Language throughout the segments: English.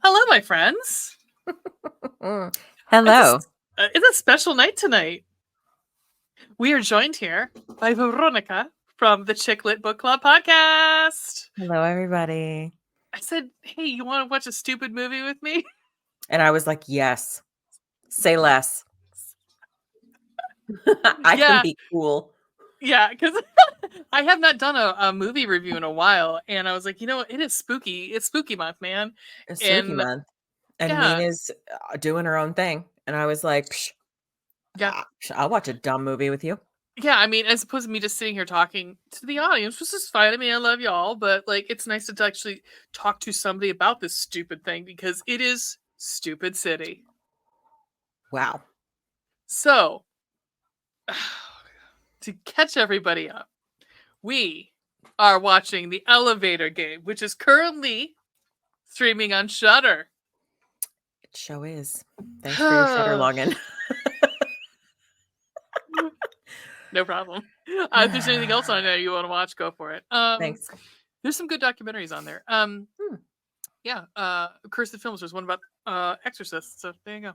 Hello, my friends. Hello. It's a special night tonight. We are joined here by Veronica from the Chick Lit Book Club podcast. Hello, everybody. I said, hey, you want to watch a stupid movie with me? And I was like, yes. Say less. I can Yeah. be cool. Yeah, because I have not done a movie review in a while. And I was like, you know what? It is spooky. It's spooky month, man. It's spooky And month. And yeah, Nina's doing her own thing. And I was like, yeah. I'll watch a dumb movie with you. Yeah, I mean, as opposed to me just sitting here talking to the audience, which is fine. I mean, I love y'all, but like, it's nice to actually talk to somebody about this stupid thing because it is Stupid City. Wow. So, to catch everybody up, we are watching The Elevator Game, which is currently streaming on Shudder. It show is. Thanks for your Shudder login. No problem. If there's anything else on there you want to watch, go for it. Thanks. There's some good documentaries on there. Yeah, Cursed Films. There's one about Exorcist. So there you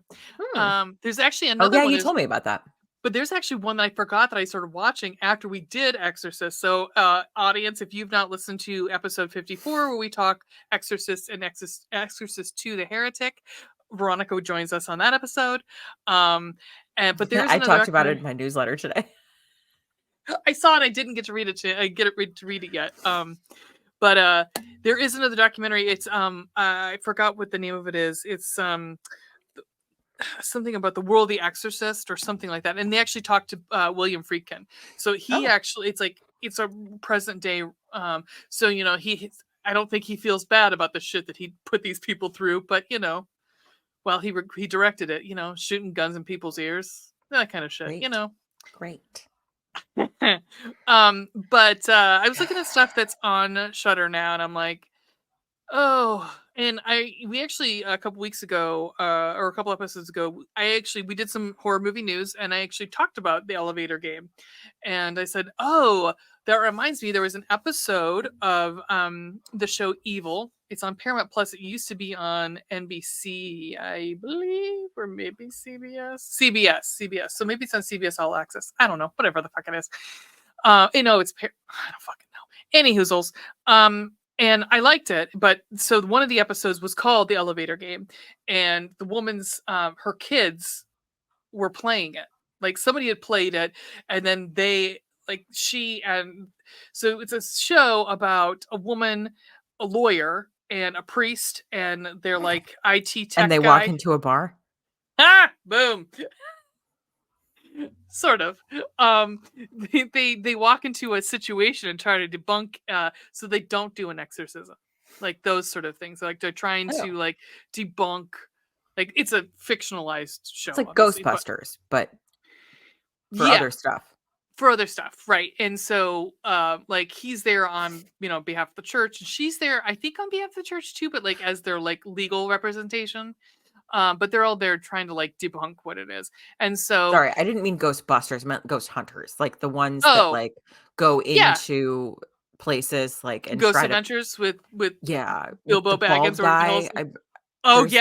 go. There's actually another one. You told me about that. But there's actually one that I forgot that I started watching after we did Exorcist. So, audience, if you've not listened to episode 54, where we talk Exorcist and Exorcist 2, The Heretic, Veronica joins us on that episode. But there's I talked about it in my newsletter today. I saw it. I didn't get to read it. To read it yet. But there is another documentary. It's I forgot what the name of it is. It's something about the world of the Exorcist or something like that. And they actually talked to William Friedkin. So he actually, it's a present day. So you know, I don't think he feels bad about the shit that he put these people through. But you know, well, he directed it. You know, shooting guns in people's ears, that kind of shit. Great. You know, great. But I was looking at stuff that's on Shudder now, and I'm like, oh. And we actually a couple weeks ago, or a couple episodes ago, we did some horror movie news, and I actually talked about The Elevator Game, and I said, oh, that reminds me, there was an episode of the show Evil. It's on Paramount Plus. It used to be on NBC, I believe, or maybe CBS. CBS. So maybe it's on CBS All Access. I don't know. Whatever the fuck it is. I don't fucking know. Any hoozles. And I liked it, but so one of the episodes was called The Elevator Game, and the woman's her kids were playing it. Like somebody had played it, and then so it's a show about a woman, a lawyer, and a priest, and they're like IT tech And they walk into a bar? Boom. Sort of. They walk into a situation and try to debunk, so they don't do an exorcism, like those sort of things. Like they're trying to like debunk, like it's a fictionalized show. It's like Ghostbusters, but for other stuff. For other stuff, right? And so, like he's there on behalf of the church, and she's there, I think, on behalf of the church too, but like as their like legal representation. But they're all there trying to like debunk what it is. And so, sorry, I didn't mean Ghostbusters, I meant Ghost Hunters, like the ones that like go into places like and Ghost Adventures with Bilbo Baggins guy.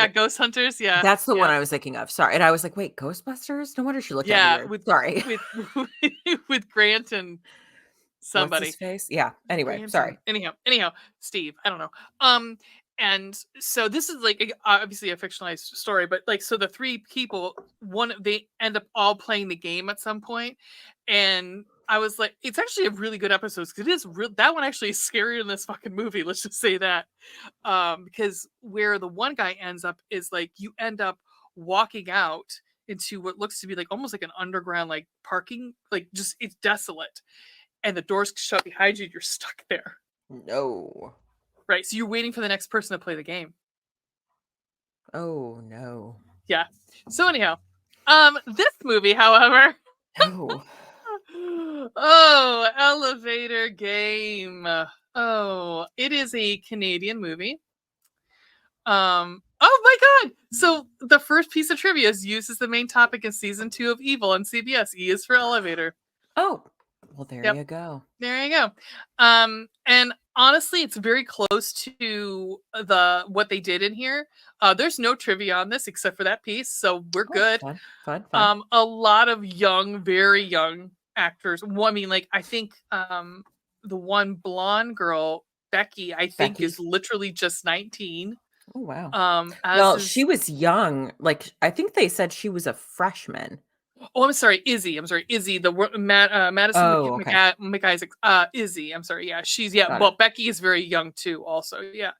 Ghost Hunters, yeah. That's the one I was thinking of. Sorry, and I was like, wait, Ghostbusters? No wonder she looked at me weird. Sorry, with Grant and somebody. What's his face? Yeah. Anyway, Grant sorry. Anyhow, Steve. I don't know. And so this is like obviously a fictionalized story, but like so the three people, they end up all playing the game at some point, and I was like, it's actually a really good episode because it is real. That one actually is scarier than this fucking movie. Let's just say that, because where the one guy ends up is like you end up walking out into what looks to be like almost like an underground like parking, like just it's desolate, and the doors shut behind you. You're stuck there. No. Right, so you're waiting for the next person to play the game. Oh no. Yeah. So anyhow, this movie, however, Elevator Game. Oh, it is a Canadian movie. Oh my god! So the first piece of trivia is used as the main topic in season 2 of Evil on CBS. E is for elevator. Oh, well, there you go. There you go. And honestly, it's very close to what they did in here. There's no trivia on this except for that piece, so we're Oh, good. fun, fun, fun. A lot of young, very young actors. Well, I mean, like I think the one blonde girl, Becky, I think is Becky. literally just 19. Oh, wow. As Well, is she was young. Like, I think they said she was a freshman. oh, I'm sorry, Izzy. I'm sorry, Izzy. Madison Oh, okay. McIsaac. Izzy. I'm sorry. Yeah, she's yeah. Got it. Well, Becky is very young too. Also, yeah.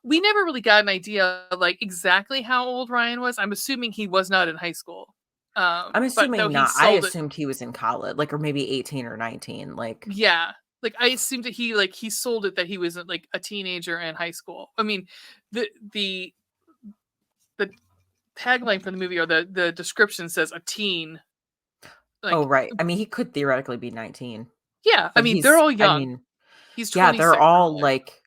We never really got an idea of like exactly how old Ryan was. I'm assuming he was not in high school. I'm But no, assuming he not. I sold it. assumed he was in college, like, or maybe 18 or 19. Like, Yeah. Like I assumed that he sold it that he was like a teenager in high school. I mean, the the the tagline for the movie or the description says a teen. oh, Like right. I mean, he could theoretically be 19, yeah, I but mean they're he's, all I young. mean, He's yeah, they're 26 all probably. like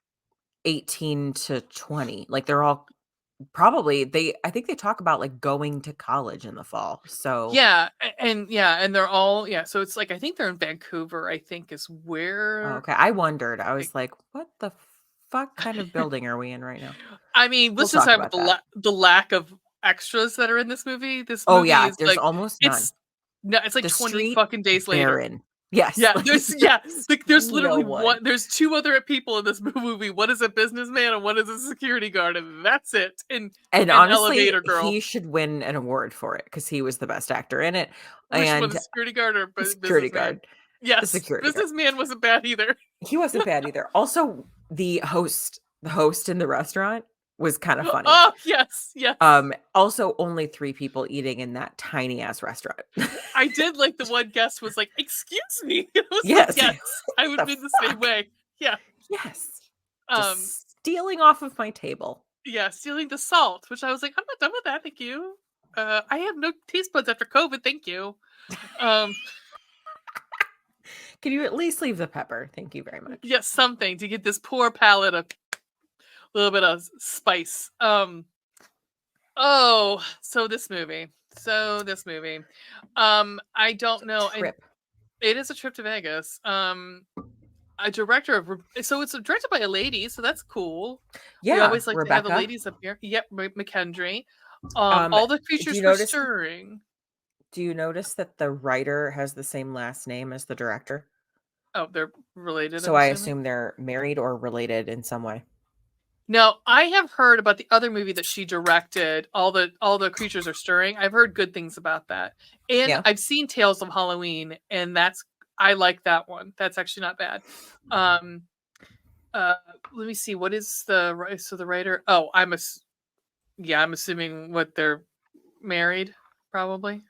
18 to 20. Like, they're all probably, I think they talk about like going to college in the fall. So, Yeah, and yeah, and they're all yeah. So it's like I think they're in Vancouver. I think is oh, where okay. I wondered. I like was like, what the fuck kind of building are we in right now? I mean, We'll let's just talk talk about about that. the lack of extras that are in this movie. This Oh, movie yeah. is There's like almost none. it's no, it's like The 20 street fucking days later. barren. Yes. Yeah, Like, yeah, there's like there's no literally one. one. There's two other people in this movie. One is a businessman and one is a security guard, and that's it. And And an honestly, elevator girl. he should win an award for it because he was the best actor in it, Which one, and the security guard or the security businessman? guard the Yes, security guard. businessman wasn't bad either. He wasn't bad either. Also, the host in the restaurant was kinda funny. Oh yes, yes. Also only 3 people eating in that tiny ass restaurant. I did like the one guest was like, "Excuse me." I was like, Yes. "Yes, I would The be the same fuck? way." Yeah. Yes. Um. Just stealing off of my table. Yeah. Stealing the salt, which I was like, "I'm not done with that, thank you." I have no taste buds after COVID, thank you. Um. Can you at least leave the pepper? Thank you very much. Yes, something to get this poor palate a little bit of spice. Oh, so this movie. So this movie. I It's don't a know, and trip. it is a trip to Vegas. A director of so it's directed by a lady, so that's cool. We Yeah, always like to have the Rebecca. ladies up here. Yep, McKendry. Um, All the do you creatures were notice stirring. do you notice that the writer has the same last name as the director? Oh, they're related, I'm So I assuming. assume they're married or related in some way. Now, I have heard about the other movie that she directed. All the creatures are stirring. I've heard good things about that, and Yeah. I've seen Tales of Halloween, and I like that one. That's actually not bad. Um, uh, let me see. What is the writer? Oh, yeah, I'm assuming what they're married, probably.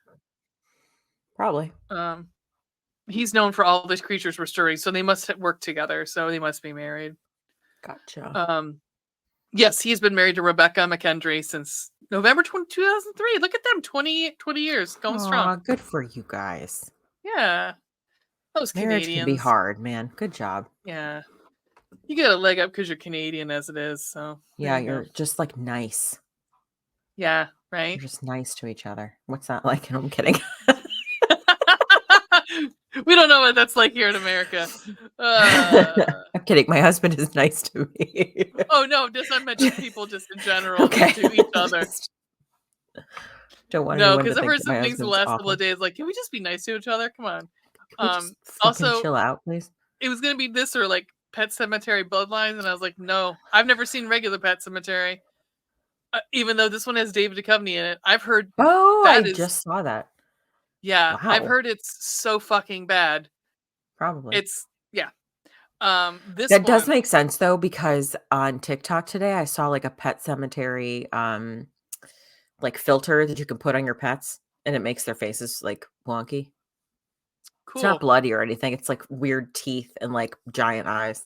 Probably. Um, he's known for all these creatures restoring, so they must work together. So they must be married. Gotcha. Um, yes, he's been married to Rebecca McKendry since November 2003. Look at them, 20 years going strong. Aw, good for you guys. Yeah, those Marriage can be Canadians. hard, man. Good job. Yeah, you get a leg up because you're Canadian as it is. So there Yeah, you go. you're just like nice. Yeah, You're right. just nice to each other. What's that like? No, I'm kidding. We don't know what that's like here in America. Uh, I'm kidding. My husband is nice to me. oh no, just I meant just people just in general, just Okay. to each other. Just don't want No, anyone to because I've think heard that my some things the husband's last couple of awful. days, like, can we just be nice to each other? Come on. Can we just fucking Also, chill out, please? it was gonna be this or like Pet Cemetery Bloodlines, and I was like, no, I've never seen regular Pet Cemetery, even though this one has David Duchovny in it. I've heard Oh, I that is, just saw that. yeah, I've Wow. heard it's so fucking bad. Probably. It's yeah. This That does one, make sense though, because on TikTok today I saw like a pet cemetery like filter that you can put on your pets and it makes their faces like wonky. It's not cool. bloody or anything. It's like weird teeth and like giant eyes.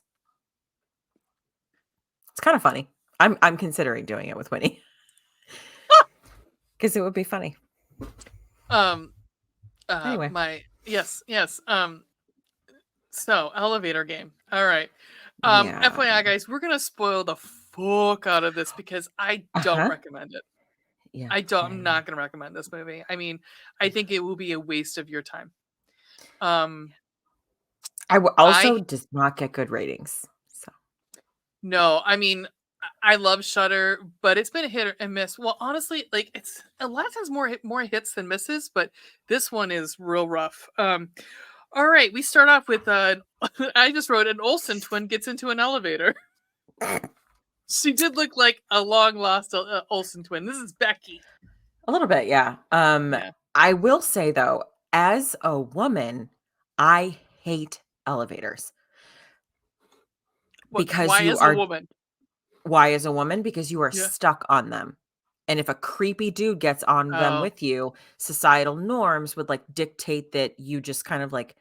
It's kind of funny. I'm considering doing it with Winnie because it would be funny. Um, Anyway, my yes, yes. So elevator game. All right. yeah. FYI, guys, we're gonna spoil the fuck out of this because I don't Uh-huh. recommend it. Yeah. I don't. Yeah, I'm yeah. not gonna recommend this movie. I mean, I think it will be a waste of your time. Um, Also I does not get good ratings. So No, I mean, I love Shudder, but it's been a hit or a miss. Well, honestly, like it's a lot of times more hits than misses, but this one is real rough. All right, we start off with I just wrote an Olsen twin gets into an elevator. She did look like a long lost Olsen twin. This is Becky. a little bit, yeah. Yeah. I will say though, as a woman, I hate elevators What? because Why you as a are woman? why as a woman? Because you are Yeah. stuck on them. And if a creepy dude gets on them Oh, with you, societal norms would like dictate that you just kind of like,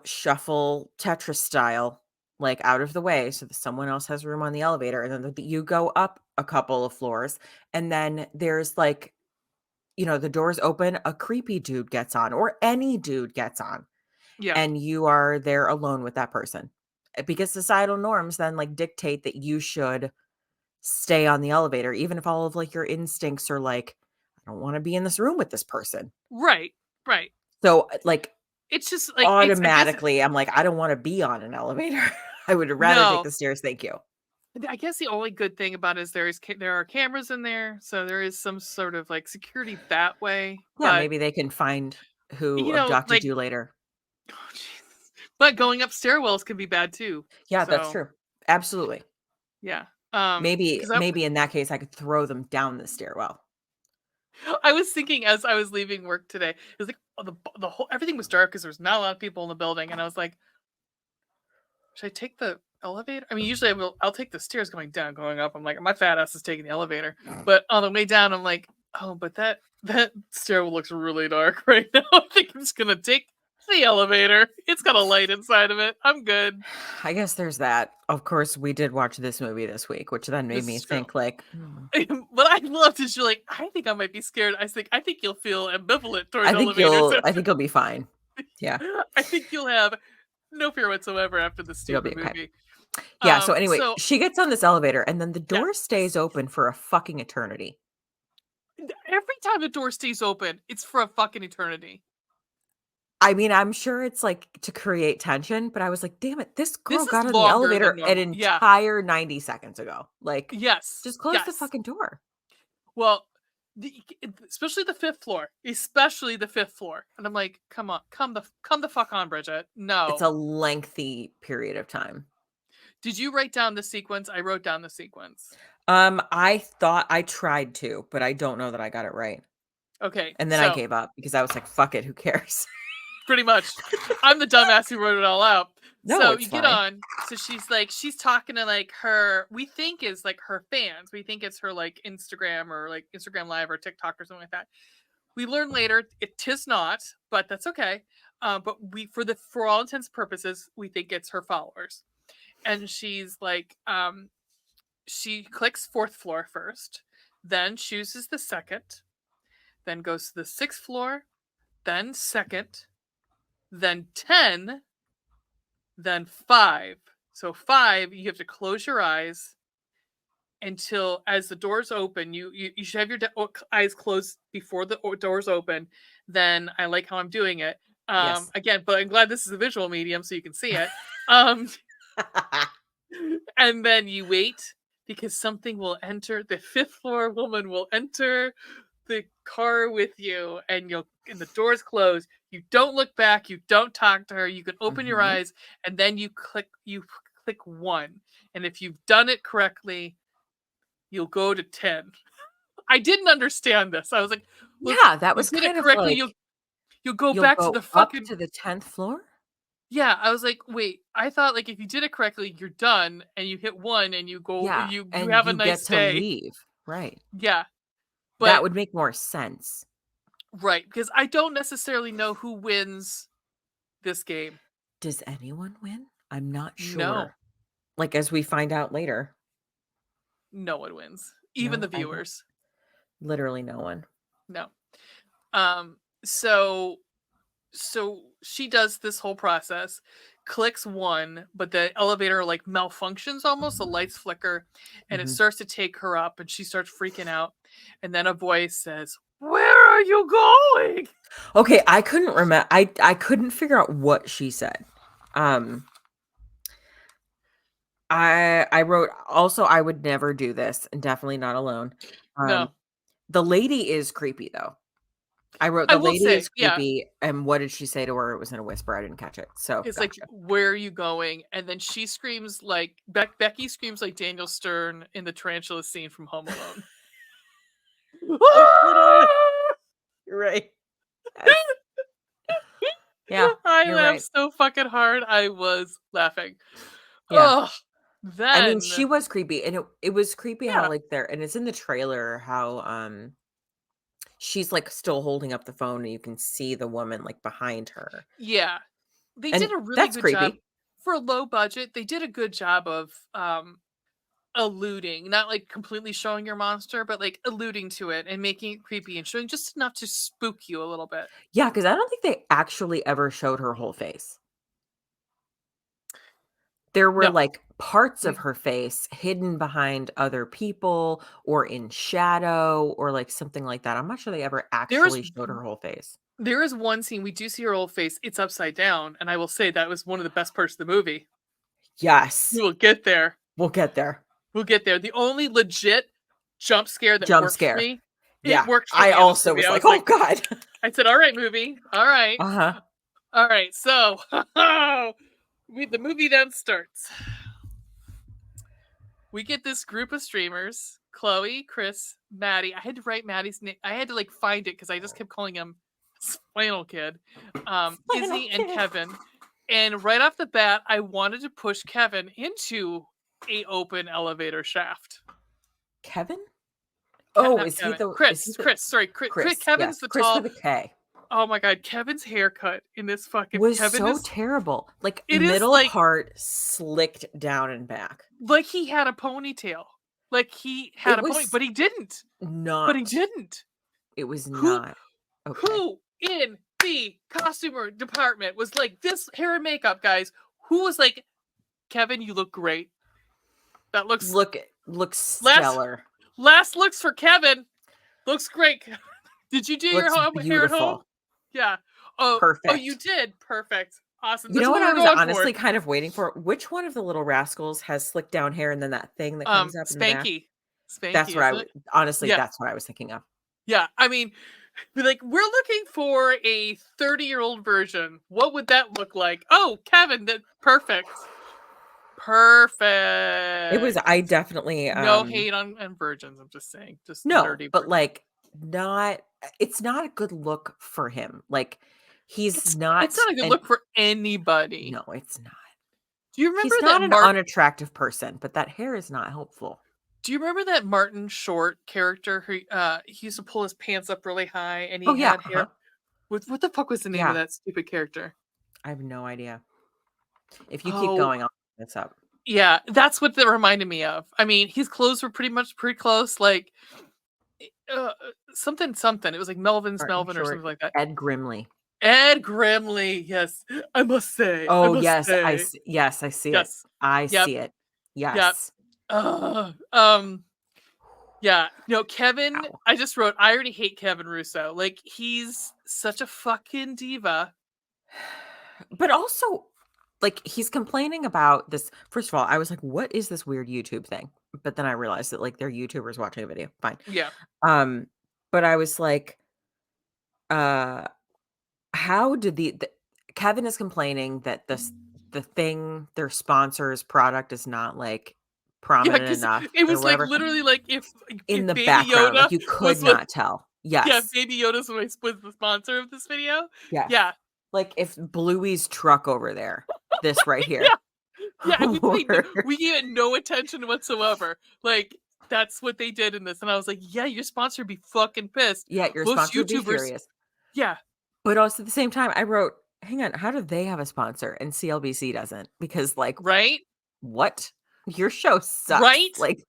shuffle Tetris style, like out of the way so that someone else has room on the elevator. And then you go up a couple of floors. And then there's like, the doors open, a creepy dude gets on, or any dude gets on, yeah. and you are there alone with that person. Because societal norms then like dictate that you should stay on the elevator, even if all of like your instincts are like, I don't want to be in this room with this person. Right. Right. So like It's just like it's. I guess automatically, I'm like, I don't wanna be on an elevator. I would rather take no. the stairs, thank you. I guess the only good thing about it is there are cameras in there, so there is some sort of like security that way. Yeah, But maybe they can find who abducted like, you later. oh, Jesus. But going up stairwells can be bad too. Yeah, that's So true. Absolutely. yeah, Maybe because maybe in that case, I could throw them down the stairwell. I was thinking as I was leaving work today, it was like the whole everything was dark because there was not a lot of people in the building, and I was like, should I take the elevator? I mean, usually I'll take the stairs going down, going up. I'm like, my fat ass is taking the elevator. But on the way down, I'm like, oh, but that stairwell looks really dark right now. I think I'm just gonna take the elevator. It's got a light inside of it. I'm good. I guess there's that. Of course, we did watch this movie this week, which then made This me is true. think like, "Hmm, But I loved is you're like, I think I might be scared. I think you'll feel ambivalent towards I think elevators you'll I after think you'll be fine." Yeah, I think you'll have no fear whatsoever after the you'll be stupid okay. movie. Yeah, so anyway, So she gets on this elevator and then the yeah. door stays open for a fucking eternity. Every time a door stays open, it's for a fucking eternity. I mean, I'm sure it's, like, to create tension, but I was like, "Damn it, this girl This is got on the longer than elevator an normal. Yeah. entire 90 seconds ago. Like, Yes. just close the Yes. fucking door." Well, especially the fifth floor, especially the fifth floor, and I'm like, come on, come the fuck on, Bridget. It's No. a lengthy period of time. Did you write down the sequence? I wrote down the sequence. I thought I tried to, but I don't know that I got it right. Okay, And then I so gave up because I was like, "Fuck it, who cares?" pretty much. I'm the dumbass who wrote it all out. No, So it's you get fine. on. So she's talking to like her we think is like her fans. We think it's her like Instagram or like Instagram Live or TikTok or something like that. We learn later it tis not, but that's okay. But we for all intents and purposes, we think it's her followers. And she's like, she clicks fourth floor first, then chooses the second, then goes to the sixth floor, then second, then 10, then 5. So 5, you have to close your eyes until as the doors open, you should have your eyes closed before the doors open. Then I like how I'm doing it. Yes. Again, but I'm glad this is a visual medium so you can see it. Um, and then you wait because something will enter. The fifth floor woman will enter the car with you, and the doors close. You don't look back. You don't talk to her. You can open your Mhm. eyes, and then you click 1. And if you've done it correctly, you'll go to 10. I didn't understand this. I was like, well, if Yeah, that you was did it kind of correctly, like, you'll go you'll back to go the up fucking to the 10th floor? yeah. I was like, wait, I thought like if you did it correctly, you're done, and you hit 1, and Yeah, you and have a you get nice to day. leave, right. Yeah, That but would make more sense. right because I don't necessarily know who wins this game. Does anyone win? I'm not No, sure. Like, as we find out later. no one wins, even the No, I don't viewers. literally no one. No. Um. So she does this whole process, clicks 1, but the elevator like malfunctions almost, the lights flicker, and it Mhm. starts to take her up, and she starts freaking out. And then a voice says, "Where are you going?" Okay, I couldn't figure out what she said. Um, I wrote also, I would never do this, and definitely not alone. Um, No. the lady is creepy, though. I wrote, I "The will lady say, is yeah, creepy," and what did she say to her? It was in a whisper, I didn't catch it, so it's like, gotcha. "Where are you going?" And then she screams like Becky screams like Daniel Stern in the tarantula scene from Home Alone. Like, literally. You're right. Yes. Yeah, I you're laughed right. so fucking hard, I was laughing. Yeah. Ugh. I mean, she Then was creepy, and it was creepy how, yeah, like, there and it's in the trailer how, she's, like, still holding up the phone, and you can see the woman, like, behind her, yeah. They and did a really that's good job creepy. for a low budget, they did a good job of, alluding, not, like, completely showing your monster, but, like, alluding to it and making it creepy and showing just enough to spook you a little bit. Yeah, because I don't think they actually ever showed her whole face. There were, No. like, parts of Mm. her face hidden behind other people or in shadow or, like, something like that. I'm not sure they ever There is actually showed her whole face. there is one scene we do see her old face, it's upside down, and I will say that was one of the best parts of the movie. We Yes. will get there. We'll get there. We'll get there. The only legit jump scare that Jump worked for scare. me, it Yeah. worked for I me in this also movie. was I like, was "Oh like, god." I said, "All right, movie. All right. Uh-huh. All right." So, the movie then starts. We get this group of streamers, Chloe, Chris, Maddie. I had to write Maddie's name. I had to like find it because I just kept calling him Flannel Kid, Final Izzy and kid. Kevin. And right off the bat, I wanted to push Kevin into a open elevator shaft. Kevin? Oh, Not is he Kevin. the is he Chris. the Chris. Sorry. Chris, Kevin's yes, the Chris tall. with a K. Oh my god, Kevin's haircut in this fucking Was Kevin so is terrible. Like, it is middle part slicked down and back. like he had a ponytail. Like he had It a pony, was but he didn't. But he not didn't. it was Who not okay. who in the costumer department was like this hair and makeup guys? Who was like, Kevin, you look great. That looks Looks last stellar. last looks for Kevin. Looks great. Did you do your Looks hair at home? beautiful. Yeah. Oh, you Perfect. did. Perfect. Awesome. You That's know what what we I were was going for. honestly kind of waiting for? Which one of the little rascals has slicked down hair and then that thing that comes up in the back? Spanky. That's Spanky, what I isn't would it? honestly, Yeah. that's what I was thinking of. Yeah. I mean, be like, we're looking for a 30-year-old version. What would that look like? Oh, Kevin, that perfect. It was Perfect. I definitely, No hate on virgins. I'm just saying, just no, nerdy but, virgin. like, not it's not a good look for him. Like, he's It's not not a good an look for anybody. no, it's not. Do you remember He's that not an Martin? unattractive person, but that hair is not helpful. Do you remember that Martin Short character who he used to pull his pants up really high and Oh, he yeah, had uh-huh. hair? What the fuck was the name of Yeah, that stupid character? I have no idea. If you keep Oh, going, I'll look this up. yeah, that's what that reminded me of. I mean, his clothes were pretty close, like something something. It was like Melvin's Martin Melvin or Short, something like that. Ed Grimley. Ed Grimley, yes. I must say, I Oh, must yes, say, yes, I see it. yes, I yep, see it. yep. Yes. Uh, yeah. No, Kevin. Ow. I just wrote. I already hate Kevin Russo. Like he's such a fucking diva. But also, like, he's complaining about this first of all, I was like, "What is this weird YouTube thing?" But then I realized that, like, they're YouTubers watching a video, fine. Yeah, Um, but I was like, uh, how did the Kevin is complaining that the thing, their sponsor's product is not, like, yeah. prominent Because enough it or was like whatever literally like in if the Baby background, like, Yoda you could was what. not tell. Yeah, Yes. Baby Yoda's was the sponsor of this video. Yes. Yeah, Like, if Bluey's truck over there, this right here, yeah, yeah. And we paid. or We gave it no attention whatsoever. Like that's what they did in this, and I was like, yeah, your sponsor would be fucking pissed. yeah, your Most sponsor would be YouTubers. furious. Yeah. But also at the same time, I wrote, "Hang on, how do they have a sponsor and CLBC doesn't?" Because, like, Right. what? Your show sucks. Right. Like,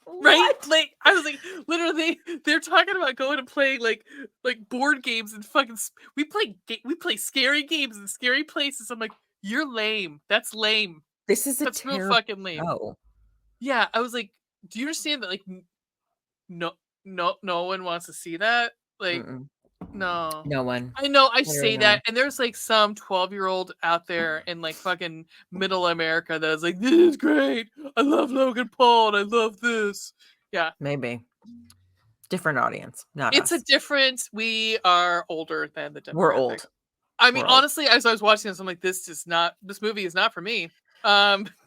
Right? what? Like, I was like, literally, they're talking about going and playing like board games and fucking. We play scary games in scary places. I'm like, you're lame. That's lame. This is a That's real terrible fucking lame. show. Yeah, I was like, do you understand that? Like, no, no one wants to see that. Like, Mm-mm. No. No one. I know I Literally say no one. that, and there's like some 12-year-old out there in like fucking middle America that's like, this is great. I love Logan Paul and I love this. Yeah. Maybe. Different audience, not It's a us. different, we are older than the We're demographic. old. I mean, We're old. honestly, as I was watching this, I'm like, this movie is not for me.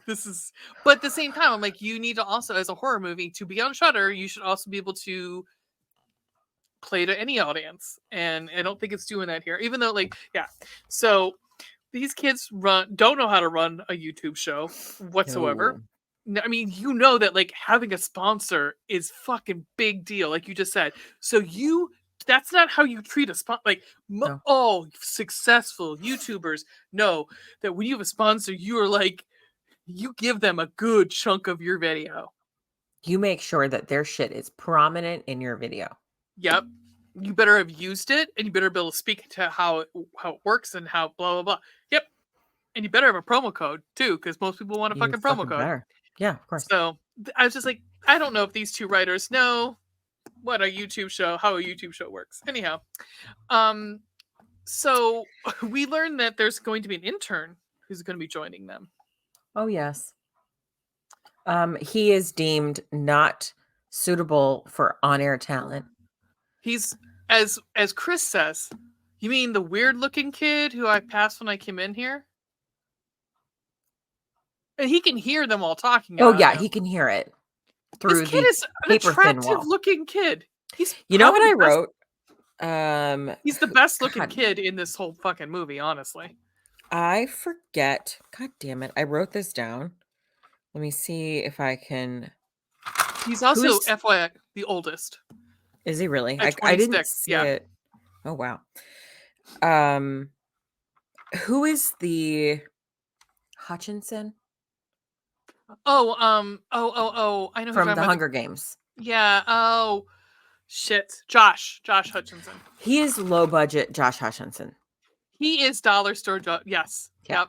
This is, but at the same time, I'm like, you need to also, as a horror movie, to be on Shudder, you should also be able to play to any audience. And I don't think it's doing that here, even though, like, yeah. So these kids don't know how to run a YouTube show whatsoever. No. I mean, you know that like having a sponsor is fucking big deal, like you just said. So that's not how you treat a sponsor. Like No. all successful YouTubers know that when you have a sponsor, you are like you give them a good chunk of your video. You make sure that their shit is prominent in your video. Yep. You better have used it, and you better be able to speak to how it works and how blah blah blah. Yep. And you better have a promo code too, because most people want a You fucking promo fucking code. better. Yeah, of course. So I was just like, I don't know if these two writers know what a YouTube show, how a YouTube show works. Anyhow, um, so we learned that there's going to be an intern who's going to be joining them. Oh, yes. He is deemed not suitable for on-air talent. He's as Chris says. You mean the weird looking kid who I passed when I came in here? And he can hear them all talking Oh, about yeah, him. he can hear it This through kid the is an paper-thin attractive wall. looking kid. He's You know probably what I the best. wrote? He's the best looking God, kid in this whole fucking movie, honestly. I forget. God damn it. I wrote this down. Let me see if I can. He's also Who's FYI the oldest is he really? at I didn't 26. see Yeah. it. Oh, wow. Um, who is the Hutchinson Oh. I know who you're from talking the about. Hunger Games? Yeah. Oh, shit. Josh Hutchinson. He is low budget Josh Hutchinson. He is dollar store. Yes. Yeah.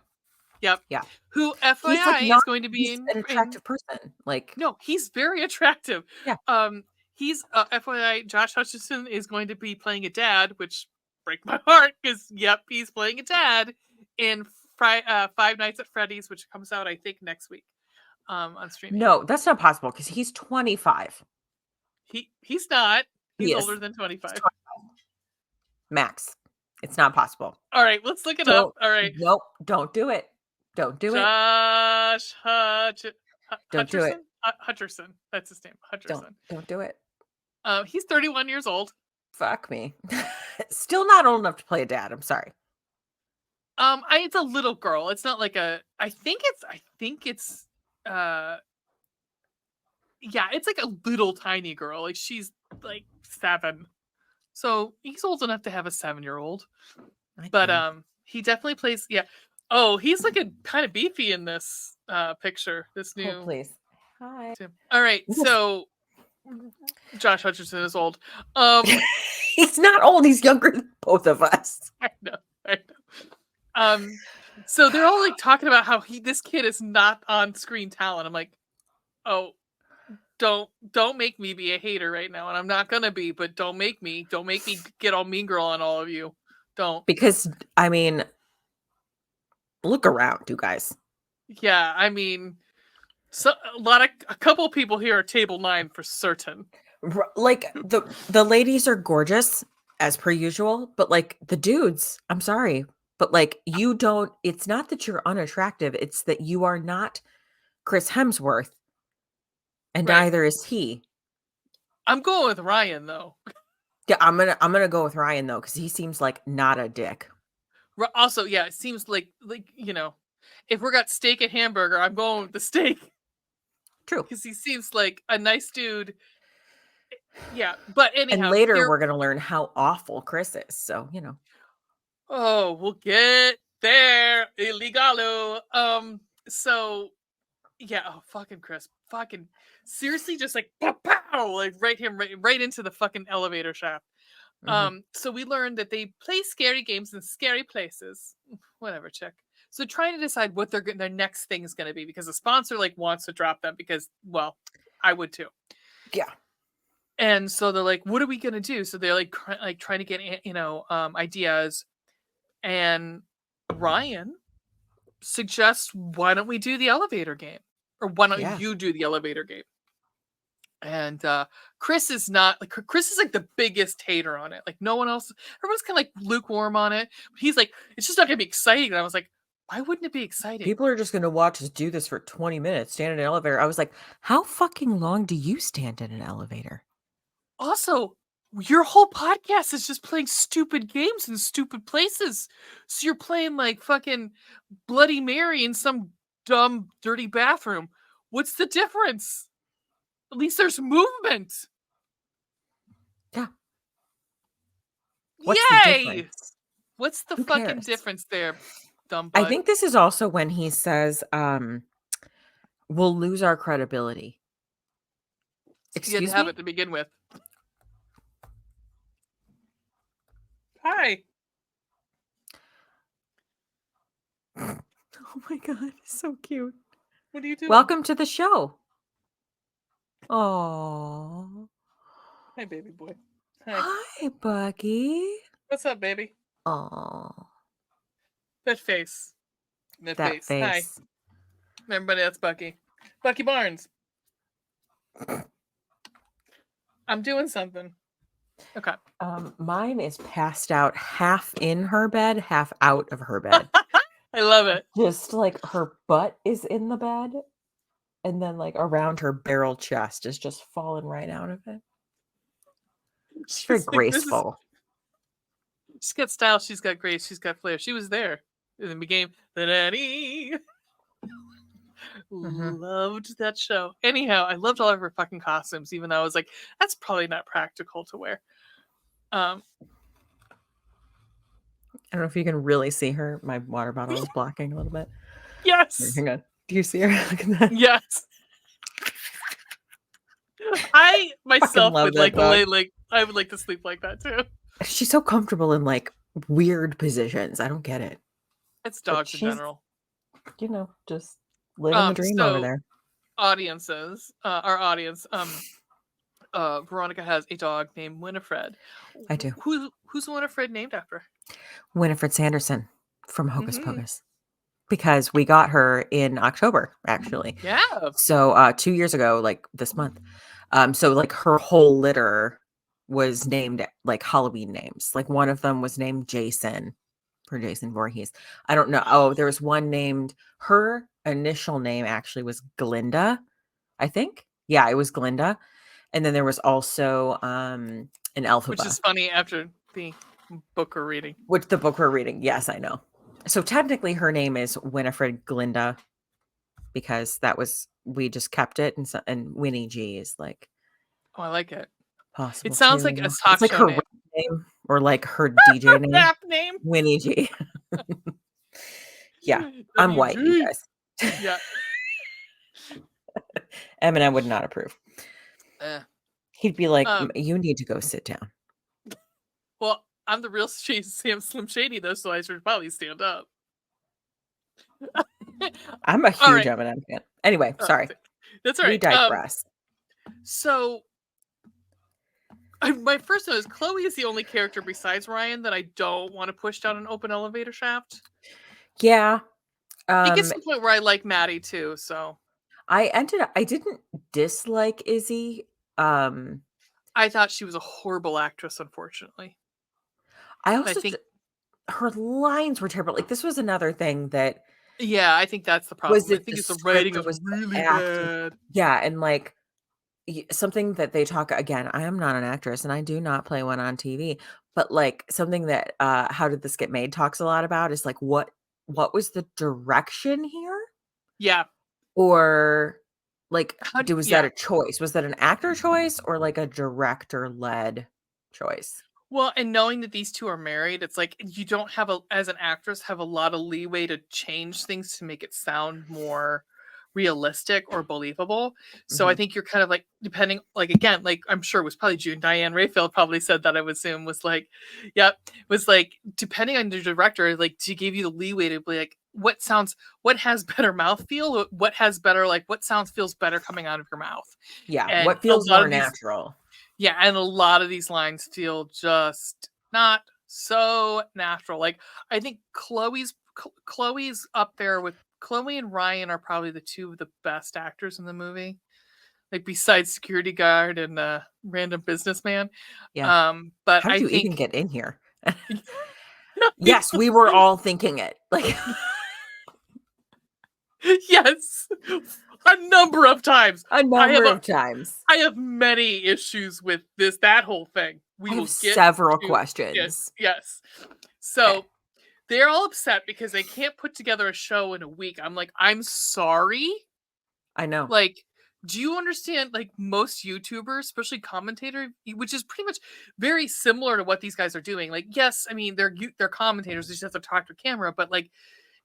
Yep. Yeah. Who, He's like FYI, not is going to be he's an in. attractive person. Like, No, he's very attractive. yeah. He's FYI. Josh Hutchinson is going to be playing a dad, which break my heart because yep, he's playing a dad in Five Nights at Freddy's, which comes out I think next week on streaming. No, that's not possible because he's 25. He's not. He He's is. older than He's 25. 25. Max. It's not possible. All right, let's look it up. Don't All right, nope, don't do it. Don't do it. Josh Don't do it. Hutcherson. That's his name. Hutcherson. Don't do it. He's 31 years old. Fuck me. Still not old enough to play a dad. I'm sorry. It's a little girl. It's not like a. I think it's. Yeah, it's like a little tiny girl. Like she's like 7, so he's old enough to have a 7-year-old. But he definitely plays. Yeah. Oh, he's looking kind of beefy in this picture. This Oh, new. please. Hi. All right, so Josh Hutcherson is old. He's not old. He's younger than both of us. I know. So they're all like talking about how this kid is not on screen talent. I'm like, oh, don't make me be a hater right now, and I'm not gonna be, but don't make me get all mean girl on all of you. Don't. Because I mean, look around, you guys. Yeah, I mean, a couple people here are table 9 for certain. Like the ladies are gorgeous as per usual, but like the dudes, I'm sorry, but like you don't. It's not that you're unattractive; it's that you are not Chris Hemsworth, and Right. neither is he. I'm going with Ryan though. Yeah, I'm gonna go with Ryan though because he seems like not a dick. Also, yeah, it seems like if we got steak and hamburger, I'm going with the steak. True. Because he seems like a nice dude. Yeah, but anyhow. And later we're gonna learn how awful Chris is. So Oh, we'll get there, illegalo. So yeah, oh fucking Chris, fucking seriously, just like pow, pow, like right into the fucking elevator shaft. So we learned that they play scary games in scary places. Whatever, chick. So trying to decide what their next thing is going to be because the sponsor like wants to drop them because, well, I would too. Yeah. And so they're like, "What are we gonna do?" So they're like, like trying to get ideas. And Ryan suggests, "Why don't we do the elevator game, or why don't Yeah. you do the elevator game?" And Chris is not like Chris is like the biggest hater on it. Like no one else, everyone's kind of like lukewarm on it. But he's like, "It's just not gonna be exciting." And I was like, "Why wouldn't it be exciting?" People are just gonna watch us do this for 20 minutes, stand in an elevator. I was like, how fucking long do you stand in an elevator? Also, your whole podcast is just playing stupid games in stupid places. So you're playing like fucking Bloody Mary in some dumb, dirty bathroom. What's the difference? At least there's movement. Yeah. What's the Yay! difference? What's the Who fucking cares? difference there, dumb I butt? think this is also when he says, we'll lose our credibility. You had to Excuse have it me? to begin with. Hi. Oh my god, so cute. What are you doing? Welcome to the show. Oh. Hi, baby boy. Hi. Hi, Bucky. What's up, baby? Oh, That face. That that face. Hi. face. Everybody, that's Bucky. Bucky Barnes. I'm doing something. Okay. Mine is passed out half in her bed, half out of her bed. I love it. Just like her butt is in the bed, and then like around her barrel chest is just falling right out of it. It's very She's like, this is. graceful. She's got style. She's got grace. She's got flair. She was there in the game. The nanny. Mhm. Loved that show. Anyhow, I loved all of her fucking costumes, even though I was like, that's probably not practical to wear. I don't know if you can really see her. My water bottle is blocking a little bit. Here, Yes. hang on. Do you see her? Look at that. Yes. I Fucking myself love would that like to dog. lay like I would like to sleep like that too. She's so comfortable in like weird positions. I don't get it. It's But dogs in she's, general. just living the dream over So there. audiences, our audience, Veronica has a dog named Winifred. I do. Who's Winifred named after? Winifred Sanderson from Hocus Mm-hmm. Pocus. Because we got her in October, actually. Yeah. So 2 years ago, like this month. So like her whole litter was named like Halloween names. Like one of them was named Jason for Jason Voorhees. I don't know. Oh, there was one named, her initial name actually was Glinda, I think. Yeah, it was Glinda. And then there was also an Which Elphaba, is funny after the book we're reading. which the book we're reading. Yes, I know. So technically her name is Winifred Glinda because that was, we just kept it, and Winnie G is like Oh, I like it. It possible sounds too, like a It's talk like show her rap name. name or like her DJ name, Rap name. Winnie G. Yeah, I'm white, you WG. guys. Yeah. Eminem would not approve. Eh. He'd be like, Um. You need to go sit down." Well, I'm the real Sam Slim Shady though, so I should probably stand up. I'm a All huge right. Eminem fan. Anyway, All right. sorry. That's all We right. digress. So my first note is Chloe is the only character besides Ryan that I don't want to push down an open elevator shaft. Yeah. It gets to the point where I like Maddie too, so I didn't dislike Izzy. I thought she was a horrible actress, unfortunately. I I also think her lines were terrible. Like this was another thing that yeah, I think that's the was problem. I it the think it's the script writing or is was really the acting? bad. Yeah, and like something that they talk, again, I am not an actress and I do not play one on TV, but like something that How Did This Get Made talks a lot about is like what was the direction here? Yeah. Or like was that Yeah. a choice? Was that an actor choice or like a director led choice? Well, and knowing that these two are married, it's like you don't have as an actress have a lot of leeway to change things to make it sound more realistic or believable. So I Mhm. think you're kind of like depending, like again, like I'm sure it was probably June Diane Raphael probably said that I would assume was like, yep, was like depending on the director, like to give you the leeway to be like what has better mouthfeel, what has better like what sounds feels better coming out of your mouth, Yeah, and what a feels lot more of these natural? Yeah, and a lot of these lines feel just not so natural. Like, I think Chloe's up there with Chloe and Ryan are probably the two of the best actors in the movie. Like, besides security guard and random businessman. Yeah. But How did I you even think get in here? I Yes, we were don't all thinking it. Like yes, a number of times. a I have number a of times. I have many issues with that whole thing. We I have will get several to it. questions. Yes. Okay. So they're all upset because they can't put together a show in a week. I'm like, I'm sorry. I know. Like, do you understand? Like, most YouTubers, especially commentator, which is pretty much very similar to what these guys are doing. Like, yes, I mean they're commentators. They just have to talk to camera, but like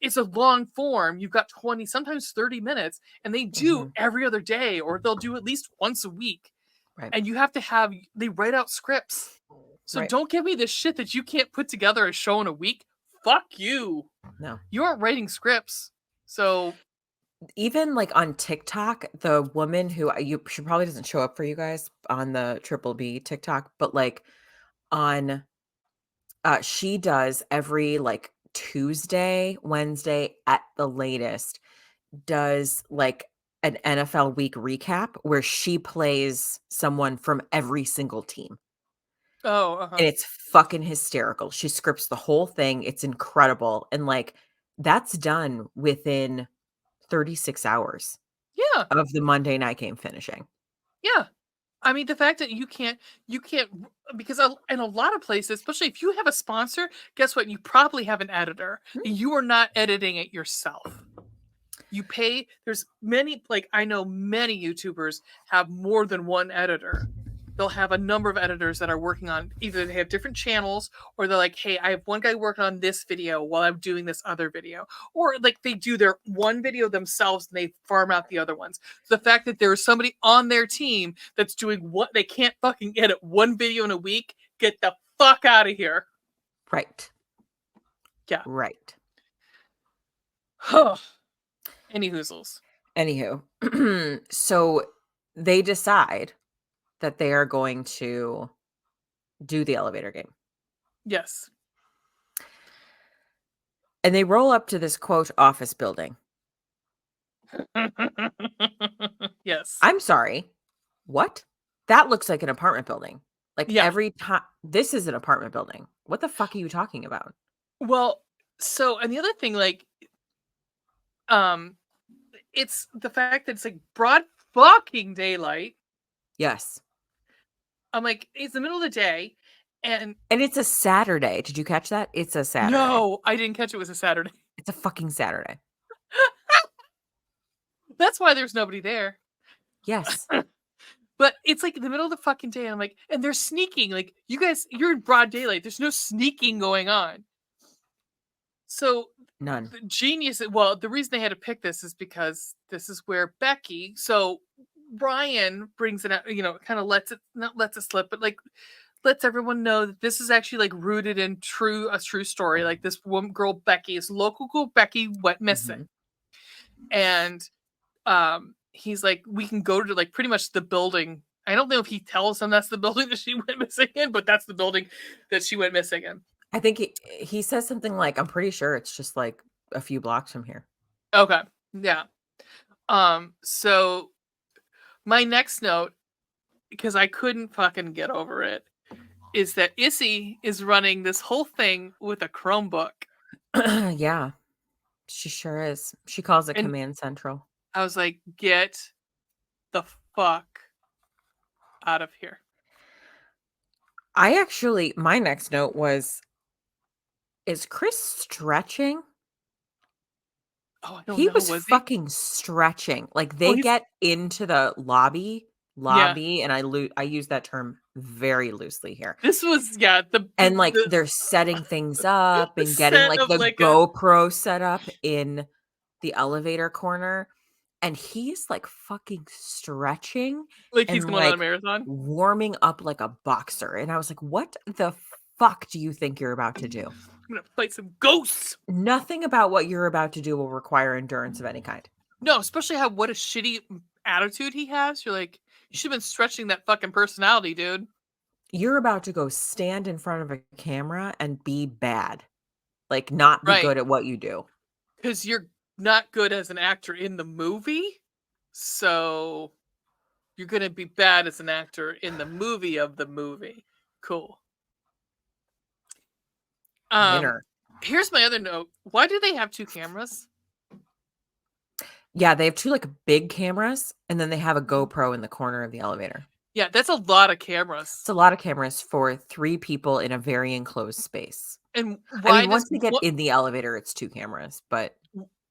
it's a long form. You've got 20, sometimes 30 minutes, and they do Mhm. every other day, or they'll do at least once a week. Right. And you have to they write out scripts. So Right. don't give me this shit that you can't put together a show in a week. Fuck you. No. You aren't writing scripts. So, Even, like, on TikTok, the woman who she probably doesn't show up for you guys on the Triple B TikTok, but, like, on she does every, like, Tuesday, Wednesday at the latest, does, like, an NFL week recap where she plays someone from every single team, oh, and it's fucking hysterical. She scripts the whole thing, it's incredible, and, like, that's done within 36 hours yeah, of the Monday night game finishing. yeah. I mean, the fact that you can't, because in a lot of places, especially if you have a sponsor, guess what? You probably have an editor. Mhm, You are not editing it yourself. You pay, there's many, like, I know many YouTubers have more than one editor. They'll have a number of editors that are working on, either they have different channels, or they're like, hey, I have one guy working on this video while I'm doing this other video. Or like they do their one video themselves and they farm out the other ones. So the fact that there's somebody on their team that's doing what they can't fucking edit one video in a week, get the fuck out of here. right, Yeah. right. Any hoozles. Anywho, so they decide that they are going to do the elevator game, Yes. and they roll up to this, quote, "office building." yes. I'm sorry, what? That looks like an apartment building. Like, Yeah. every time this is an apartment building. What the fuck are you talking about? Well, so and the other thing, like, um, it's the fact that it's like broad fucking daylight. Yes, I'm like, it's the middle of the day, and and it's a Saturday. Did you catch that? It's a Saturday. no, I didn't catch it was a Saturday. It's a fucking Saturday. That's why there's nobody there. Yes. But it's like in the middle of the fucking day, and I'm like, and they're sneaking. Like, you guys, you're in broad daylight. There's no sneaking going on. So None. the genius, well, the reason they had to pick this is because this is where Becky, so Brian brings it out, kind of lets it, not lets it slip, but like lets everyone know that this is actually like rooted in a true story. Like, this woman, girl Becky, is local girl Becky went missing, Mhm. and he's like, we can go to like pretty much the building. I don't know if he tells them that's the building that she went missing in, but that's the building that she went missing in. I think he says something like, "I'm pretty sure it's just, like, a few blocks from here." Okay, yeah. So my next note, because I couldn't fucking get over it, is that Issy is running this whole thing with a Chromebook. Yeah, she sure is. She calls it And command central. I was like, get the fuck out of here. My next note was, "Is Chris stretching?" Oh, I don't He know. was Was he? fucking stretching. Like, Oh, they he's, get into the yeah. lobby, and I use that term very loosely here. This was, yeah, And, like, they're setting things up the and getting, set like, of the like a, GoPro set up in the elevator corner, and he's, like, fucking stretching like he's and, going on a like, marathon. warming up like a boxer, and I was like, "What the fuck do you think you're about to do? I'm gonna fight some ghosts. Nothing about what you're about to do will require endurance of any kind." No, especially how what a shitty attitude he has. You're like, You should have been stretching that fucking personality, dude. You're about to go stand in front of a camera and be bad, like, not be Right. good at what you do. Because you're not good as an actor in the movie. So you're going to be bad as an actor in the movie of the movie. Cool. Um, Winner. Here's my other note. Why do they have two cameras? Yeah, they have 2, like, big cameras, and then they have a Mhm. GoPro in the corner of the elevator. Yeah, that's a lot of It's cameras. a lot of cameras for 3 people in a very enclosed space. And I why mean, does once they get what in the elevator, it's 2 cameras, but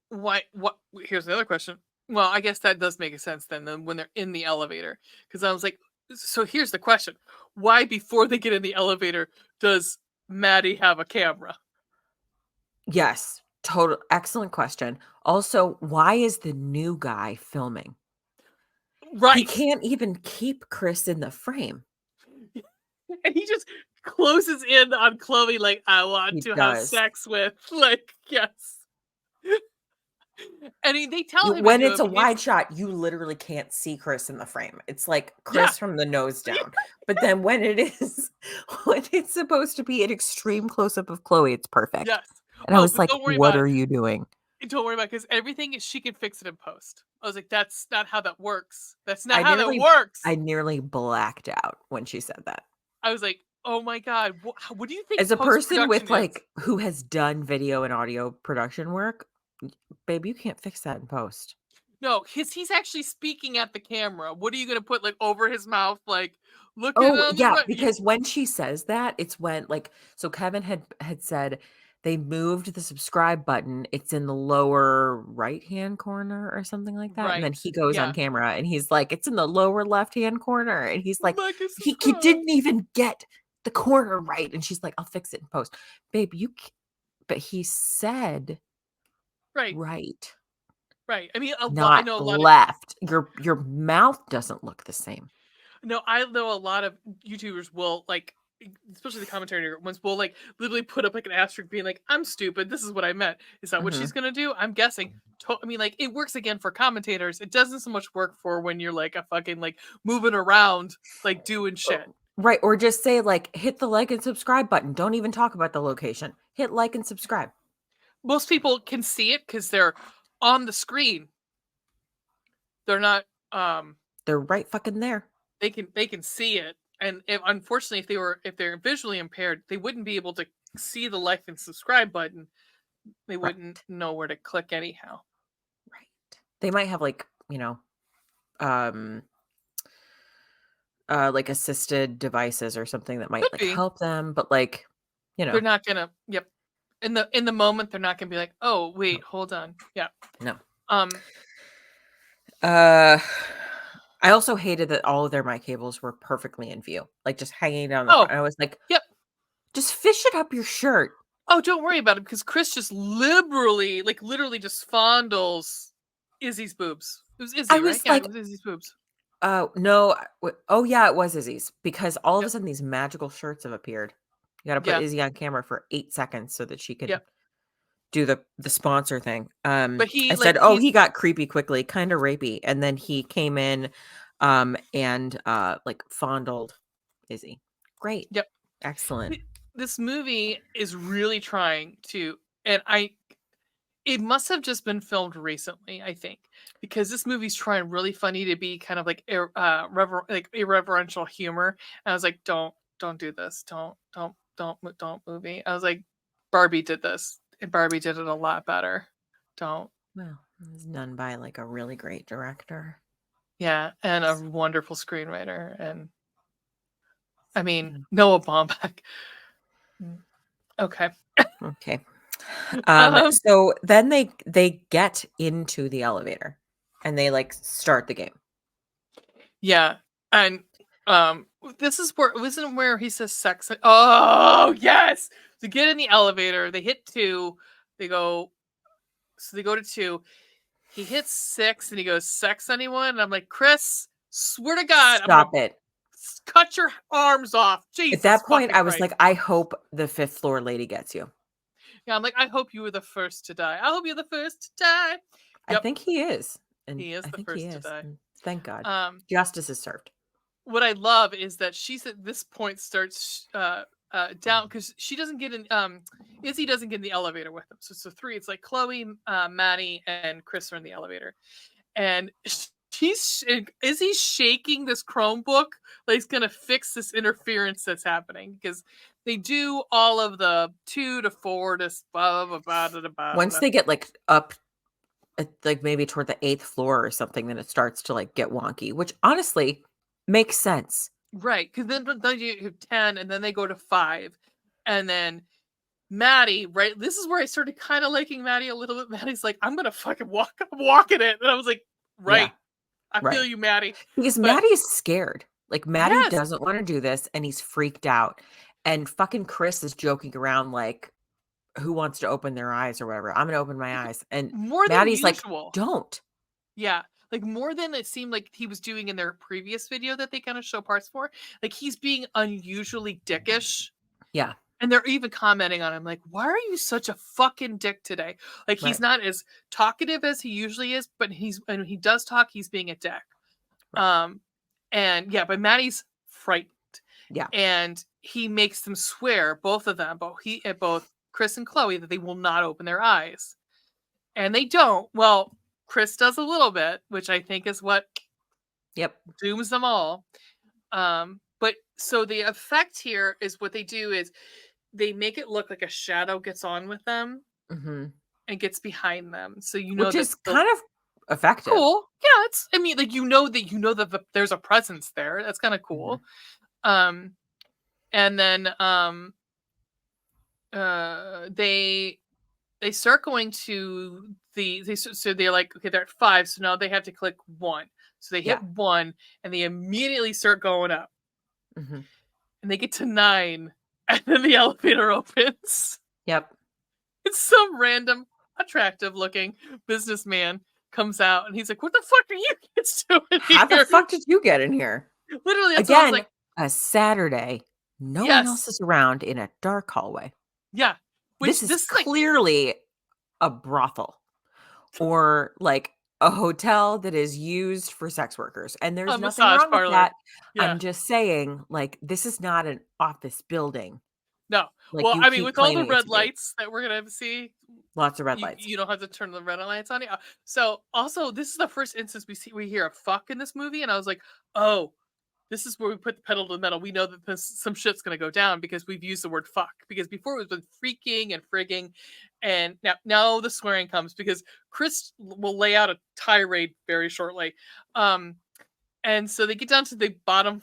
why what here's the other question. Well, I guess that does make a sense then when they're in the elevator. Because I was like, so here's the question. Why before they get in the elevator does Maddie have a camera? yes, total excellent question. Also, why is the new guy filming? He Right. can't even keep Chris in the frame. And he just closes in on Chloe like, I want He to have does. sex with. Like, yes. And they tell You him to when do it's it, a but he's wide shot, you literally can't see Chris in the frame. It's like yeah. Chris from the nose down. But then when it is when it's supposed to be an extreme close-up of Chloe, it's perfect. Yes. And I Oh, was but like, don't worry "What about it. are you doing?" Don't worry about it because everything is she can fix it in post. I was like, that's not how that works. That's not I how that nearly works. I nearly blacked out when she said that. I was like, oh my god, what do you think As a post person production with, is? like who has done video and audio production work, babe, you can't fix that in post. No, he's actually speaking at the camera. What are you gonna put like over his mouth? Like, look at it Oh, on the yeah, right. because when she says that, it's when like so Kevin had said they moved the subscribe button, it's in the lower right-hand corner or something like that, and then Right. he goes on Yeah. camera and he's like, "It's in the lower left-hand corner," and he's like, Like and he subscribe. didn't even get the corner right, and she's like, "I'll fix it in post." Babe, you c but he said Right. right, Right. I mean, a lot. I not know a lot of. left. Your mouth doesn't look the same. No, I know a lot of YouTubers will like, especially the commentary ones will like literally put up like an asterisk being like, "I'm stupid. This is what I meant." Is that what she's Mhm. gonna do? I'm guessing. I mean, like it works again for commentators. It doesn't so much work for when you're like a fucking like moving around, like doing shit. Right, or just say, like, "Hit the like and subscribe button." Don't even talk about the location. Hit like and subscribe. Most people can see it because they're on the screen. They're not. They're right fucking there. They can see it, and unfortunately, if they're visually impaired, they wouldn't be able to see the like and subscribe button. They wouldn't Right, know where to click anyhow. right. They might have, like, um, like, assisted devices or something that might, Could like, be. help them, but, like, you They're know, not gonna. Yep. In the moment, they're not gonna be like, oh no, wait, hold on. Yeah. no. Um. Uh, I also hated that all of their mic cables were perfectly in view, like, just hanging down the front. Oh. I was like, Yep. "Just fish it up your shirt." Oh, don't worry about it because Chris just liberally, like literally, just fondles Izzy's boobs. It was I Izzy, right? was Yeah, it like, was Izzy's boobs. "Oh, no, oh, yeah, it was Izzy's," because all of a Yep. sudden these magical shirts have appeared. You gotta put Yeah. Izzy on camera for 8 seconds so that she can Yep. do the sponsor thing. But I he said, like "Oh, he's he got creepy quickly, kinda rapey," and then he came in, and, like, fondled Izzy. Great. yep. Excellent. This movie is really trying to, and I it must have just been filmed recently, I think, because this movie's trying really funny to be kind of like like irreverential humor. And I was like, don't do this, don't movie. I was like, Barbie did this, and Barbie did it a lot better. Don't. Well, it was done by, like, a really great director. Yeah, and a wonderful screenwriter, and I mean Yeah, Noah Baumbach. Mm, okay. okay. Um. So then they get into the elevator, and they, like, start the game. Yeah, and this is where wasn't where he says sex. Oh yes, to get in the elevator, they hit two. They go, so they go to two. He hits six, and he goes, "Sex anyone?" And I'm like, Chris, swear to God, I'm gonna Stop it. cut your arms off. At Jesus that point, fucking I was Christ. like, "I hope the 5th floor lady gets you." Yeah, I'm like, I hope you were the first to die. I hope you're the first to die. I Yep, think he is, and he is I the think he first to is, die. and Thank God. Um, Justice is served. what I love is that she's at this point starts down because she doesn't get in. Izzy doesn't get in the elevator with them. So it's the three. It's like Chloe, Maddie, and Chris are in the elevator, and Izzy's shaking this Chromebook like he's gonna fix this interference that's happening because they do all of the 2 to 4 to blah blah blah blah blah blah. Once Blah. they get, like, up at, like, maybe toward the 8th floor or something, then it starts to, like, get wonky, which honestly makes sense. Right, because then you have 10, and then they go to 5, and then Maddie, right? This is where I started kind of liking Maddie a little bit. Maddie's like, I'm gonna fucking walk in it, and I was like, Yeah, right, I feel right. you, Maddie. Because But Maddie is scared. Like, Maddie yes, doesn't wanna do this, and he's freaked out, and fucking Chris is joking around like, "Who wants to open their eyes or whatever? I'm gonna open my like eyes," and more than Maddie's like, usual. "Don't." Yeah, like more than it seemed like he was doing in their previous video that they kind of show parts for. Like he's being unusually dickish. Yeah, And they're even commenting on him, like, why are you such a fucking dick today? Like, he's right, not as talkative as he usually is, but when he does talk, he's being a dick. right. Um, and yeah, but Maddie's frightened, Yeah, and he makes them swear, both of them, both Chris and Chloe, that they will not open their eyes, and they don't. Well, Chris does a little bit, which I think is what yep, dooms them all. But so the effect here is what they do is they make it look like a shadow gets on with them mhm. and gets behind them. So you know Which that is the kind of effective. cool. Yeah, it's I mean, like you know that there's a presence there. That's kind of Mhm. cool. Um and then they start going to so they're like, okay, they're at 5, so now they have to click 1. So they hit Yeah, 1 and they immediately start going up. mhm. And they get to 9 and then the elevator opens. Yep. It's some random, attractive looking businessman comes out and he's like, what the fuck are you kids doing How the here? fuck did you get in here? Literally, that's what I was Again, like, a Saturday, no one else yes. is around in a dark hallway. Yeah. Which This is this is like clearly a brothel or, like, a hotel that is used for sex workers, and a there's nothing massage wrong with parlor. that. Yeah. I'm just saying, like, this is not an office building No. like Well, you I mean, keep with all the claiming it red to be. lights that we're gonna see, Lots of red you lights. you don't have to turn the red lights on. Yeah. So also, this is the first instance we hear a fuck in this movie, and I was like, oh, this is where we put the pedal to the metal. We know that some shit's gonna go down because we've used the word fuck. Because before it was been freaking and frigging, and now the swearing comes because Chris will lay out a tirade very shortly. Um, and so they get down to the bottom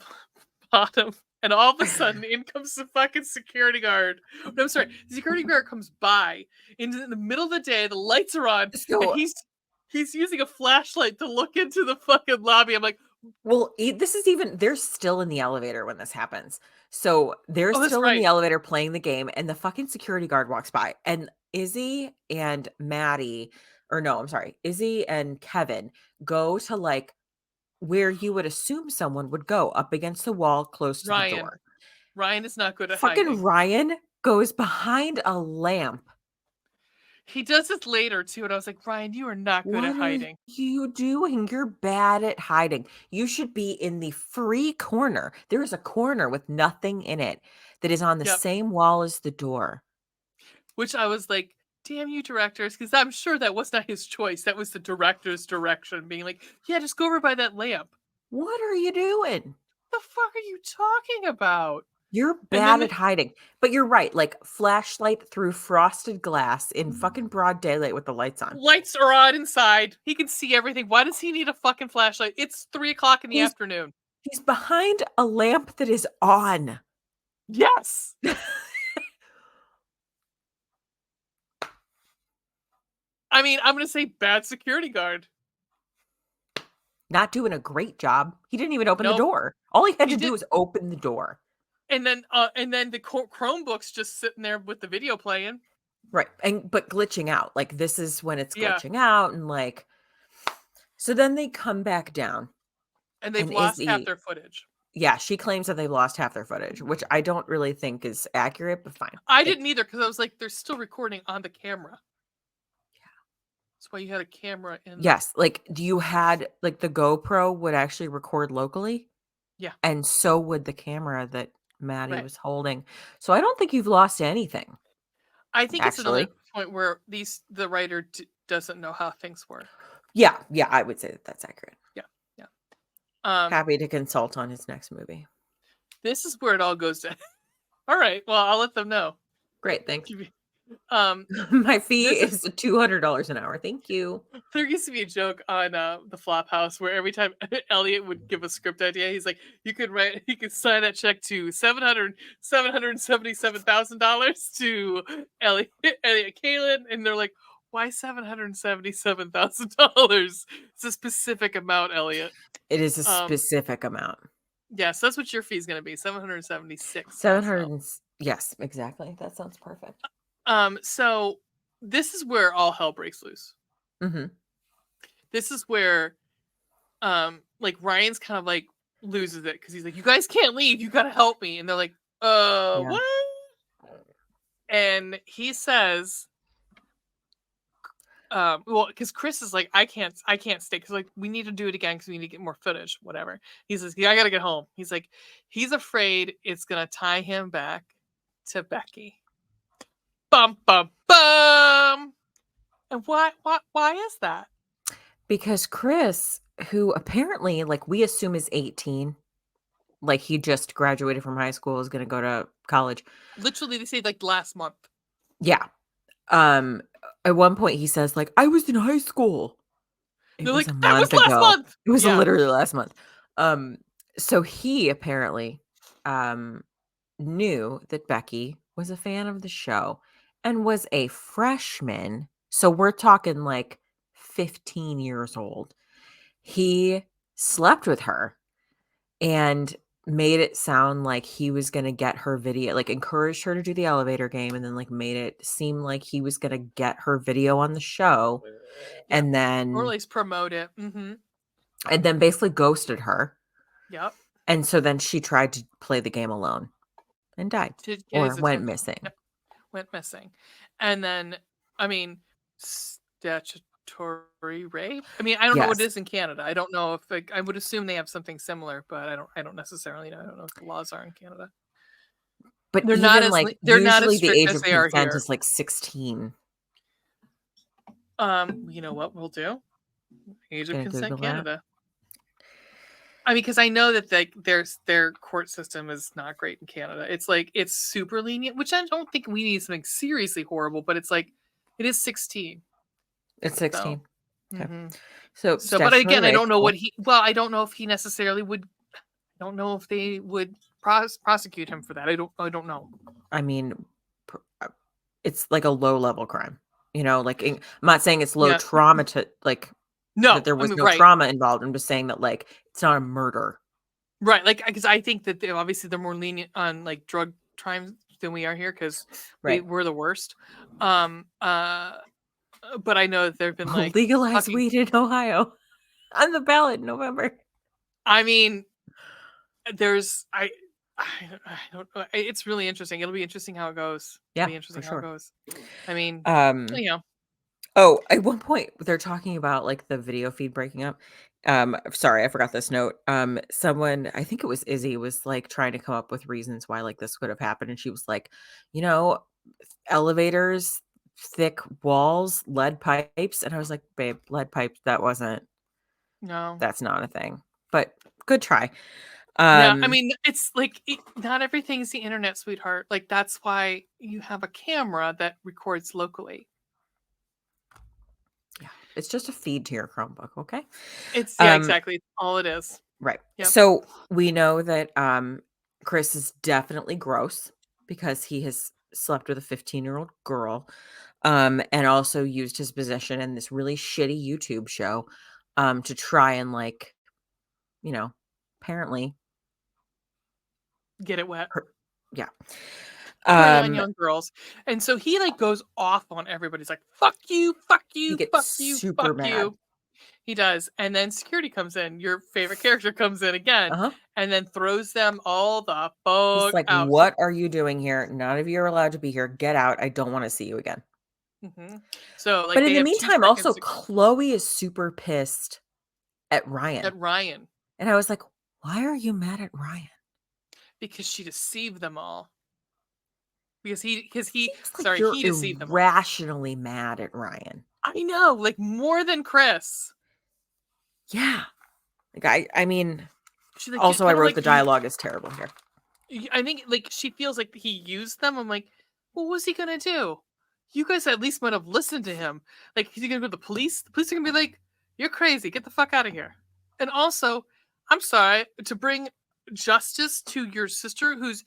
bottom, and all of a sudden in comes the fucking security guard. No, I'm sorry, the security guard comes by in the middle of the day, the lights are on, and So, he's using a flashlight to look into the fucking lobby. I'm like, well, this is even they're still in the elevator when this happens. So, they're oh, that's still in the right. elevator playing the game, and the fucking security guard walks by, and Izzy and Maddie or no, I'm sorry, Izzy and Kevin go to, like, where you would assume someone would go, up against the wall close to the Ryan. door. Ryan is not good at Fucking hiding. Ryan goes behind a lamp. He does this later too, and I was like, Ryan, you are not good at What are hiding. you doing? You're bad at hiding. You should be in the free corner. There is a corner with nothing in it that is on the Yep. same wall as the door. Which I was like, damn you directors, because I'm sure that was not his choice. That was the director's direction, being like, yeah, just go over by that lamp. What are you doing? The fuck are you talking about? You're And then bad at hiding. But you're right, like flashlight through frosted glass in fucking broad daylight with the lights on. lights are on inside. He can see everything. Why does he need a fucking flashlight? It's 3 o'clock in the He's afternoon. he's behind a lamp that is on. Yes. I mean, I'm gonna say bad security guard. Not doing a great job. He didn't even open the Nope, door. All he had he to do did. was open the door. And then the Chromebook's just sitting there with the video playing. Right, and but glitching out, like, this is when it's Yeah, glitching out and, like so then they come back down, and they've and lost half Izzy their footage. yeah, she claims that they lost half their footage, which I don't really think is accurate, but fine. I It's didn't either because I was like, they're still recording on the camera. That's why you had a camera in. Yes, like, you had like, the GoPro would actually record locally, Yeah, and so would the camera that Maddie right. was holding. So I don't think you've lost anything, I think it's another actually. point where the writer doesn't know how things work. Yeah, yeah, I would say that that's accurate. Yeah, yeah. Um, Happy to consult on his next movie. this is where it all goes down. All right. Well, I'll let them know. Great, thanks. Give me- Um, My fee this is is $200 an hour, thank you. there used to be a joke on the Flophouse where every time Elliot would give a script idea, he's like, you could sign that check to $777,000 to Elliot Kalin," and they're like, why $777,000? It's a specific amount, Elliot. It is a Um, specific amount. yes, that's what your fee is going to be, 776,000. 700 yes, exactly, that sounds perfect. So this is where all hell breaks loose. Mhm. This is where like Ryan's kind of like loses it because he's like, you guys can't leave, you gotta help me. And they're like, Yeah. what? And he says, well, because Chris is like, I can't stay because like we need to do it again because we need to get more footage, whatever. He says, yeah, I gotta get home. He's like, he's afraid it's gonna tie him back to Becky. Bum bum bum. And why is that? Because Chris, who apparently, like, we assume is 18, like, he just graduated from high school, is gonna go to college. Literally, they say like last month. Yeah. Um, at one point, he says, like, "I was in high school." It They're was like, a that was month last ago. month. It was Yeah. literally last month. Um, so he apparently, um, knew that Becky was a fan of the show and was a freshman, so we're talking, like, 15 years old. He slept with her and made it sound like he was gonna get her video, like, encouraged her to do the elevator game, and then, like, made it seem like he was gonna get her video on the show, Yeah. and Or at then least promote it. Mm-hmm. basically ghosted her, Yep. and so then she tried to play the game alone and died To get or his went attention. missing. Yep. Went missing. And then, I mean, statutory rape. I mean, I don't know what it Yes, is in Canada. I don't know if like, I would assume they have something similar, but I don't necessarily know. I don't know what the laws are in Canada. but even, like, They're not as usually the strict age as of they are consent here. is, like, 16. You know what we'll do? Age of Gonna Consent Google that. Canada. I mean, because I know that their court system is not great in Canada. It's like it's super lenient, which I don't think we need something seriously horrible, but it's like it is 16. It's So, 16. Okay. hmm So, but statutory again, I rape, don't know what cool. he. Well, I don't know if he necessarily would. I don't know if they would prosecute him for that. I don't know. I mean, pr it's like a low level crime, like, I'm not saying it's low Yeah. trauma to like, that No, there I was mean, no right, trauma involved. I'm just saying that, like, it's not a murder. right. Like, because I think that obviously they're more lenient on like drug crimes than we are here because Right. we're the worst. Um. But I know that there've been like Legalize fucking. weed in Ohio on the ballot in November. I mean, there's I don't know. It's really interesting. It'll be interesting how it goes. It'll Yeah, be for interesting how it sure. goes. I mean, Um, you know, oh, at one point, they're talking about, like, the video feed breaking up. Sorry, I forgot this note. Someone, I think it was Izzy, was, like, trying to come up with reasons why, like, this could have happened, and she was like, "You know, elevators, thick walls, lead pipes," and I was like, "Babe, lead pipes, no. that's not a thing." But good try. Yeah, I Um, mean, it's like not everything's the internet, sweetheart. Like that's why you have a camera that records locally. yeah, it's just a feed to your Chromebook, okay? It's yeah, Um, exactly. It's all it is. right. Yep. So, we know that, Chris is definitely gross because he has slept with a 15-year-old girl, and also used his position in this really shitty YouTube show, to try and, like, you know, apparently Get it wet. per yeah. Prey on Um, young girls. And so he like goes off on everybody. He's like, fuck you, fuck he you, gets fuck you, super fuck mad. you. He does. And then security comes in. Your favorite character comes in again Uh-huh. and then throws them all the He's fuck like, out. So "What are you doing here? None of you are allowed to be here. Get out. I don't wanna see you again." Mhm. So, But like, in they the have 2 meantime, seconds also, to go Chloe is super pissed at Ryan, at Ryan and I was like, "Why are you mad at Ryan?" because she deceived them all. Because he Seems like sorry, you're he deceived them all. irrationally mad at Ryan. I know, like, more than Chris. Yeah. Like, I mean, She's like, also, I kinda wrote like, the dialogue is terrible here. I think, like, she feels like he used them. I'm like, "What was he gonna do? You guys at least might have listened to him. Like, is he gonna go to the police? The police are gonna be like, 'You're crazy. Get the fuck out of here.'" And also, I'm sorry, to bring justice to your sister who's,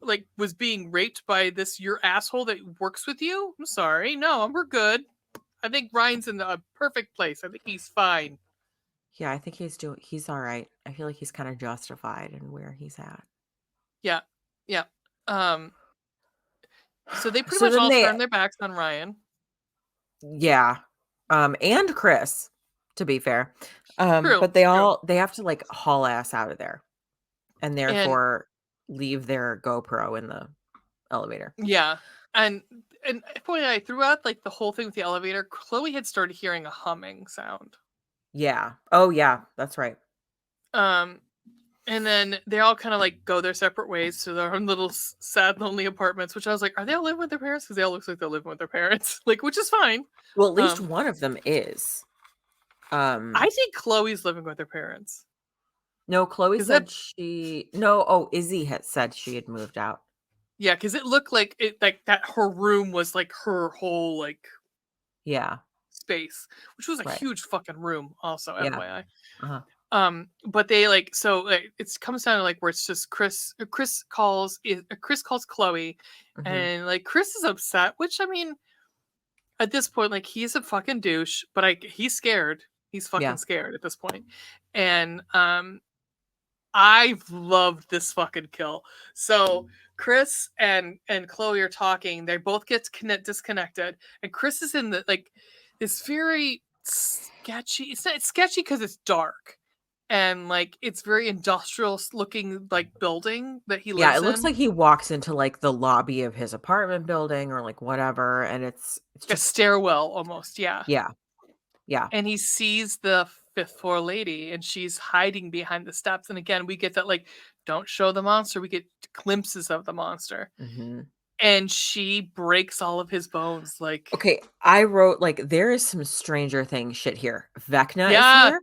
like, was being raped by this your asshole that works with you? I'm sorry. No, we're good. I think Ryan's in a perfect place. I think he's fine. Yeah, I think he's alright. I feel like he's kinda justified in where he's at. Yeah. Yeah. Um, so they pretty So much then all they turn their backs on Ryan. Yeah, and Chris, to be fair. True, But they true. all they have to, like, haul ass out of there, and And therefore leave their GoPro in the elevator. yeah. And FYI, throughout like the whole thing with the elevator, Chloe had started hearing a humming sound. Yeah. Oh, yeah, that's right. Um, and then they all kind of like go their separate ways to their own little sad, lonely apartments. Which I was like, are they all living with their parents? Because they all look like they're living with their parents, like, which is fine. Well, at least Um, one of them is. I Um, think Chloe's living with her parents no, Chloe because that, said she no, oh, Izzy had said she had moved out. yeah, because it looked like that her room was like her whole like Yeah, space, which was a right. huge fucking room. Also, Yeah. FYI. Uh-huh. But they like so like, it comes down to like where it's just Chris calls Chloe, Mhm. and like Chris is upset, which I mean at this point like he's a fucking douche, but he's scared. He's fucking Yeah. scared at this point. And I've loved this fucking kill. So Chris and Chloe are talking. They both get disconnected, and Chris is in the like this very sketchy. It's sketchy because it's dark, and like it's very industrial looking like building that he Yeah, it lives looks in. like he walks into, like, the lobby of his apartment building or, like, whatever, and it's A just stairwell almost, yeah. yeah, yeah. And he sees the fifth floor lady, and she's hiding behind the steps. And again, we get that like don't show the monster. We get glimpses of the monster, Mhm. and she breaks all of his bones. Like, Okay, I wrote, like, there is some Stranger Things shit here. Vecna is yeah, here,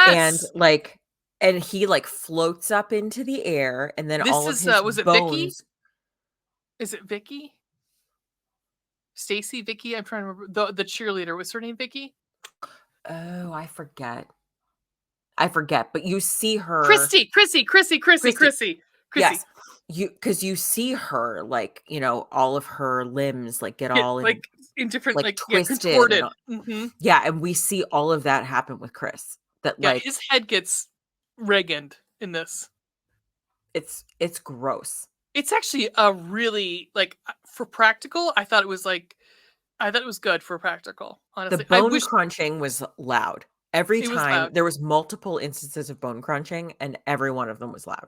and, yes. like and he, like, floats up into the air, and then This all of is his was it Vicky? bones Is it Vicky? Stacy, Vicky? I'm trying to remember the cheerleader. Was her name Vicky? oh, I forget, but you see her Christy, Chrissy, Chrissy, Chrissy, Christy, Chrissy, Chrissy. yes. Because you see her, like, all of her limbs, like, get Get all in like in different like, like yeah twisted and contorted. all Hmm. yeah, and we see all of that happen with Chris, that, Yeah, like, his head gets Reaganed in this. it's gross. It's actually a really like for practical. I thought it was good for practical. The Honestly, I bone wish crunching was loud. Every it was time loud. there was multiple instances of bone crunching, and every one of them was loud.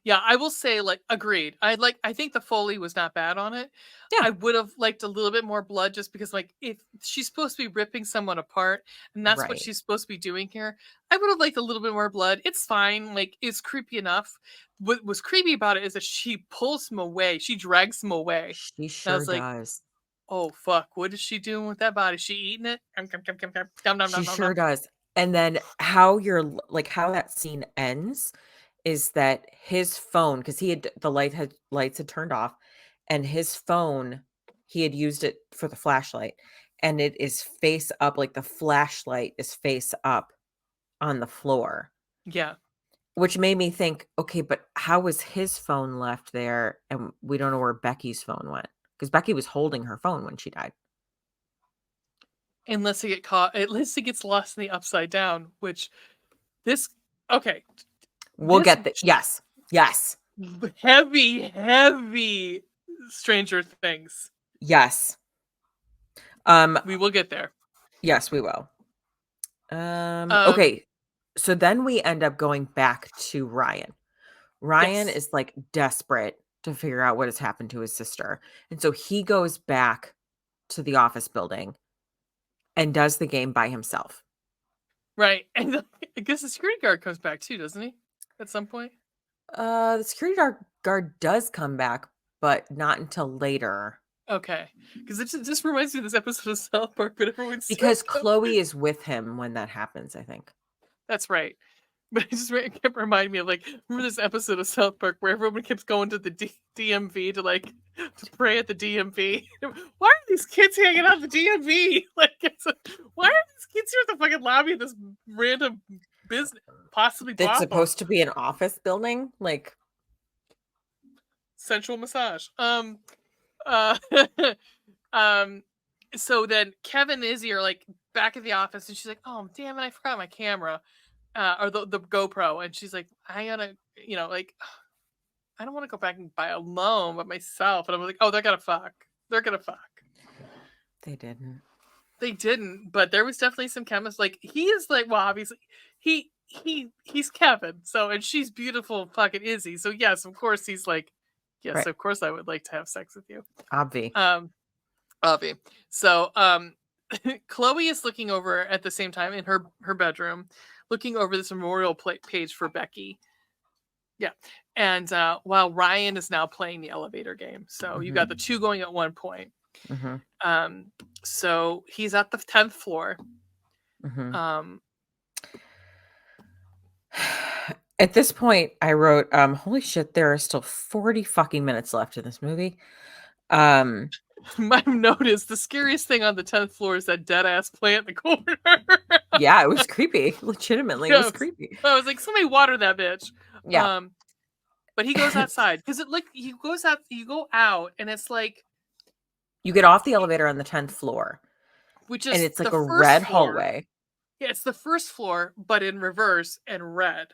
Yeah, I will say, like, agreed. I think the Foley was not bad on it. Yeah, I would have liked a little bit more blood just because, like, if she's supposed to be ripping someone apart, and that's what right. she's supposed to be doing here, I would have liked a little bit more blood. It's fine. Like, it's creepy enough. What was creepy about it is that she pulls him away. She drags him away. She And I sure was like, does. oh fuck, what is she doing with that body? She eating it? Nom, nom, She nom, nom, sure nom. does. And then how like, how that scene ends is that his phone, because he had the lights had turned off, and his phone, he had used it for the flashlight, and it is face up, like, the flashlight is face up on the floor, Yeah. which made me think, "Okay, but how was his phone left there, and we don't know where Becky's phone went? Because Becky was holding her phone when she died." Unless they get caught, unless it gets lost in the upside down, which this okay. We'll This get the yes. Yes. heavy, heavy Stranger Things. Yes. Um, We will get there. yes, we will. Um, Okay. So then we end up going back to Ryan. Ryan yes. is, like, desperate to figure out what has happened to his sister, and so he goes back to the office building and does the game by himself. Right. And I guess the security guard comes back too, doesn't he? At some point? The security guard does come back, but not until later Okay. Because it just reminds me of this episode of South Park, but everyone because starts coming. Chloe is with him when that happens, I think. That's right. But it kept reminding me of like, remember this episode of South Park where everyone keeps going to the DMV to like to pray at the DMV? Why are these kids hanging out at the DMV? Like, why are these kids here at the fucking lobby of this random business, possibly That's brothel, supposed to be an office building? Like, sensual massage? Uh, um, so then Kevin and Izzy are like back at the office, and she's like, "Oh damn it, I forgot my camera, or the GoPro," and she's like, "I gotta, like." I don't want to go back and buy alone by myself. And I was like, oh, they're gonna fuck. They're gonna fuck. they didn't. They didn't, but there was definitely some chemistry. Like he is like, well, obviously he's Kevin. So and she's beautiful fucking Izzy. So yes, of course he's like, yes, Right. of course I would like to have sex with you. Obvi. Obvi. So Chloe is looking over at the same time in her bedroom, looking over this memorial page for Becky. Yeah. And while Ryan is now playing the elevator game. So you got the two going at one point. Mm-hmm. So he's at the 10th floor. Mm-hmm. Um, At this point, I wrote, holy shit, there are still 40 fucking minutes left in this movie. my note is the scariest thing on the 10th floor is that dead ass plant in the corner. Yeah, it was creepy. Legitimately, it was creepy. I was like, somebody water that bitch. Yeah. But he goes outside because it like you go out and it's like You get off the elevator on the 10th floor, which and is it's like the a first red floor. hallway. Yeah, it's the first floor, but in reverse and red.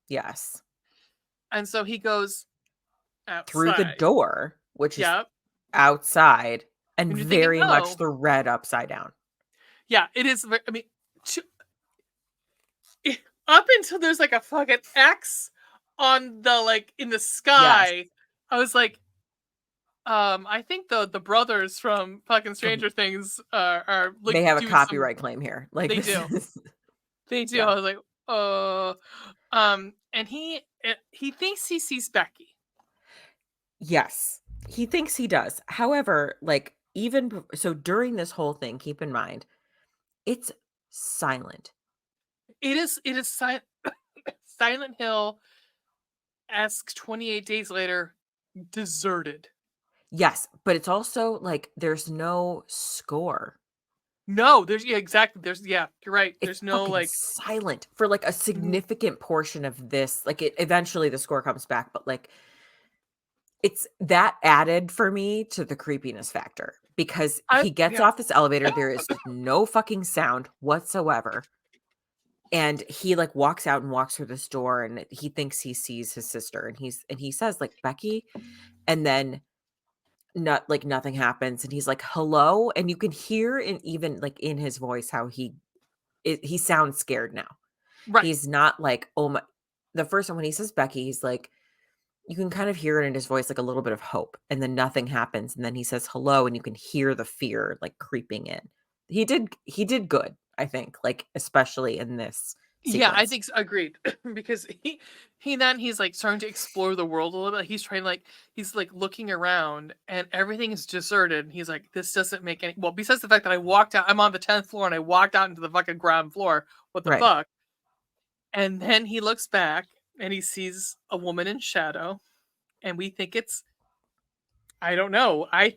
Yes. And so he goes Through the outside. door, which is Yep. outside, and And you're thinking, very much oh, the red upside down. yeah, it is. I mean, up until there's like a fucking X on the like in the Yes. sky, I was like, I think the brothers from fucking From Stranger Things are like They have a doing some. copyright claim here. Like They this do, is they do. yeah. I was like, and he thinks he sees Becky. Yes. He thinks he does. However, like so during this whole thing, keep in mind, it's silent. It is Silent Hill esque 28 Days Later, deserted. Yes, but it's also like there's no score. No, exactly. You're right. It's There's no fucking like silent for like a significant portion of this. Like eventually the score comes back, but like it's that added for me to the creepiness factor because I he gets yeah. off this elevator. There is no fucking sound whatsoever. And he like walks out and walks through this door and he thinks he sees his sister and he says like Becky, and then nothing happens and he's like hello, and you can hear in even like in his voice how he sounds scared now. Right. He's not like, oh my, the first time when he says Becky, he's like, you can kind of hear it in his voice, like a little bit of hope, and then nothing happens. And then he says hello, and you can hear the fear like creeping in. He did good, I think, like especially in this Yeah, I sequence. think agreed because he's like starting to explore the world a little bit. He's trying like he's like looking around and everything is deserted. And he's like, this doesn't make any. Well, besides the fact that I walked out, I'm on the 10th floor and I walked out into the fucking ground floor. What the Right. fuck? And then he looks back and he sees a woman in shadow, and we think it's I don't know. I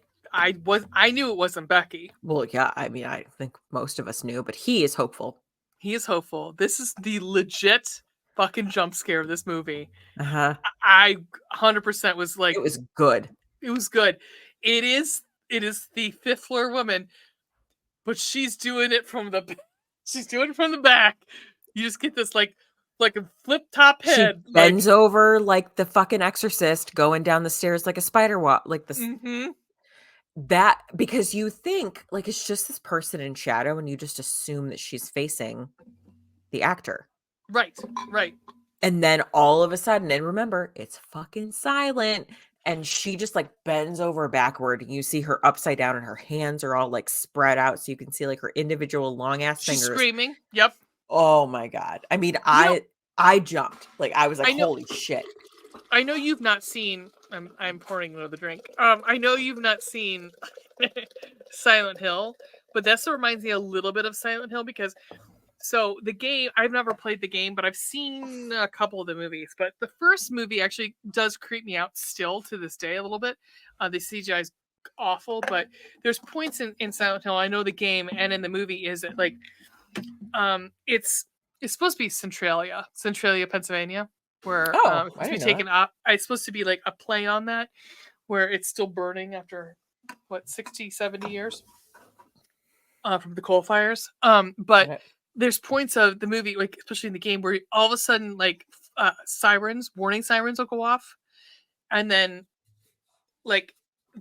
knew it wasn't Becky. Well, yeah, I mean, I think most of us knew, but he is hopeful. He is hopeful. This is the legit fucking jump scare of this movie. Uh-huh. I 100% was It like, was good. it was good. It is the fifth floor woman, but she's doing it from the she's doing it from the back. You just get this like a flip top She head, like bends over like the fucking exorcist going down the stairs like a spider walk, like this mm-hmm. that because you think like it's just this person in shadow and you just assume that she's facing the actor. Right, right. And then all of a sudden, and remember, it's fucking silent. and she just, like, bends over backward, and you see her upside down, and her hands are all, like, spread out so you can see, like, her individual long ass She's fingers. screaming. Yep. Oh my god. I mean, You know, I jumped. Like, I was like, I know "Holy shit." I know you've not seen I'm pouring another drink. I know you've not seen Silent Hill, but that reminds me a little bit of Silent Hill because so the game, I've never played the game, but I've seen a couple of the movies. But the first movie actually does creep me out still to this day a little bit. The CGI is awful, but there's points in Silent Hill. I know the game and in the movie is that like it's supposed to be Centralia, Pennsylvania, where Oh, it's I supposed to be didn't know that. taken up. It's supposed to be like a play on that, where it's still burning after what 60, 70 years from the coal fires. But Okay. there's points of the movie, like especially in the game, where all of a sudden like warning sirens will go off, and like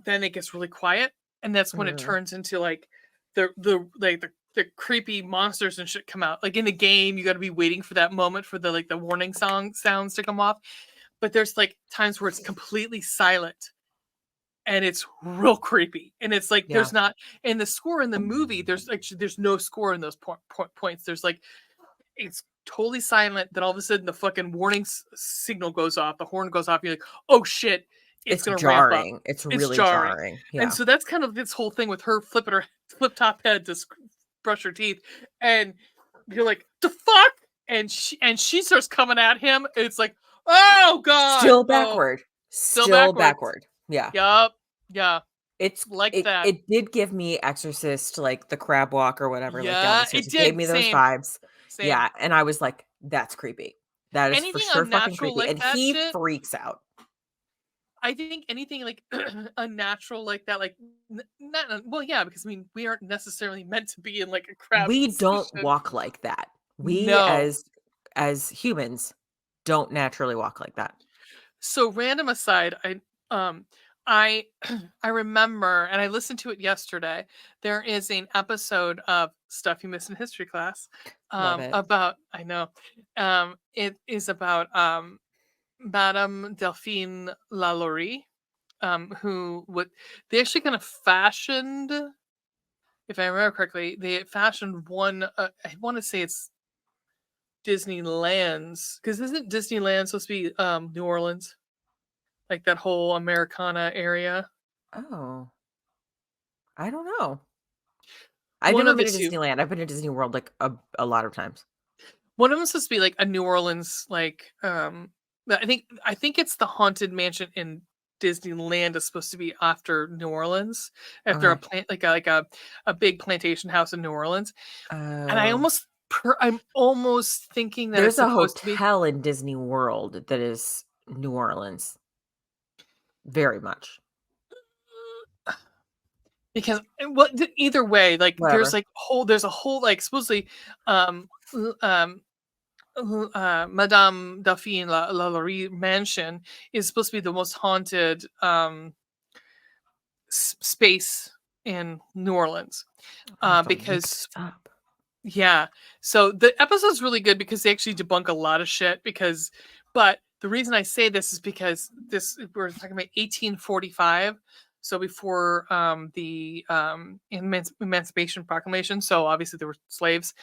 then it gets really quiet, and that's when it Mhm. turns into like the creepy monsters and shit come out. Like in the game, you got to be waiting for that moment for the like the warning song sounds to come off. But there's like times where it's completely silent and it's real creepy. And it's like Yeah. there's not in the score in the movie. There's no score in those points. There's like it's totally silent. Then all of a sudden the fucking warning signal goes off. The horn goes off. You're like, oh shit, it's It's gonna ramp up. jarring. It's It's really jarring. jarring. And Yeah. so that's kind of this whole thing with her flipping her flip top head to brush her teeth, and you're like, the fuck, and she starts coming at him. And it's like, oh god, Still oh, backward. still Still backwards. backward. Yeah. Yup, yeah, It's like it that. it did give me Exorcist, like, the crab walk or whatever, like, down the Yeah, stairs. it It gave did. me those Same, vibes. same. Yeah, and I was like, "That's creepy. That is for Anything sure fucking unnatural creepy," like and that he shit. freaks out. I think anything like unnatural like that, like not well, yeah, because I mean we aren't necessarily meant to be in like a crowd We don't position. walk like that. We No. as humans don't naturally walk like that. So random aside, um I I remember and I listened to it yesterday. There is an episode of Stuff You Missed in History Class Love it. about I know it is about Madame Delphine Lalaurie who would they actually kind of fashioned if I remember correctly, they fashioned one. I want to say it's Disneyland's because isn't Disneyland supposed to be New Orleans, like that whole Americana area? Oh, I don't know. I've One never of the been to two. Disneyland. I've been to Disney World, like, a lot of times. One of them supposed to be like a New Orleans, like I think it's the Haunted Mansion in Disneyland is supposed to be after New Orleans, after a Okay. plant like a big plantation house in New Orleans, and Oh. I'm almost thinking that it's There's a supposed to be hotel in Disney World that is New Orleans, very much. because well, either way, like Whatever. there's a whole like supposedly Madame Dauphine Lalaurie mansion is supposed to be the most haunted space in New Orleans I have to look because this up. yeah. So the episode's really good because they actually debunk a lot of shit. But the reason I say this is because this we're talking about 1845, so before the Emancipation Proclamation. So obviously there were slaves,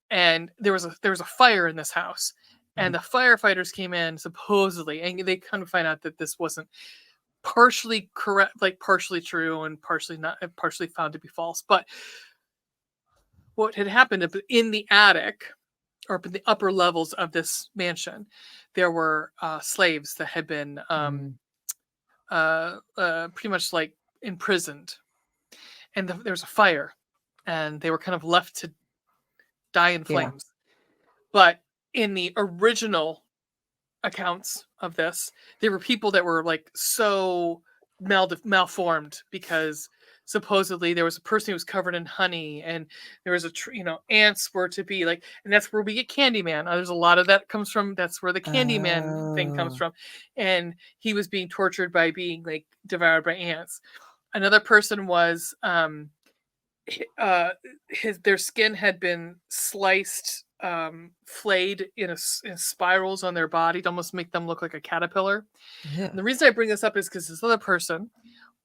and there was a fire in this house, and Mhm. the firefighters came in supposedly, and they kind of find out that this wasn't partially correct, like partially true and partially not, partially found to be false. But what had happened in the attic or up in the upper levels of this mansion, there were slaves that had been Mm, pretty much like imprisoned, and there was a fire, and they were kind of left to die in yeah. flames. But in the original accounts of this, there were people that were like so malformed because supposedly there was a person who was covered in honey, and there was ants were to be like, and that's where we get Candyman. There's a lot of that comes from. That's where the Candyman thing comes Oh. from, and he was being tortured by being like devoured by ants. Another person was uh his their skin had been sliced flayed in spirals on their body to almost make them look like a caterpillar. And Yeah. the reason I bring this up is because this other person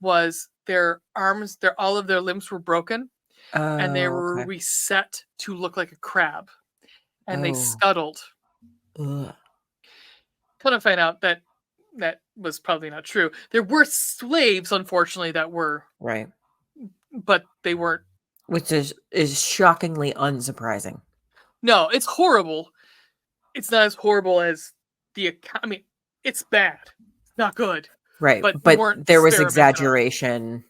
was their arms, their all of their limbs were broken, and they Oh, were okay. reset to look like a crab, and they Oh. scuttled. Ugh. Kind of find out that that was probably not true. There were slaves, unfortunately, that were, Right. but they weren't. Which is shockingly unsurprising. No, it's horrible. It's not as horrible as I mean, it's bad. It's not good. Right, But they but weren't there was experimented on. exaggeration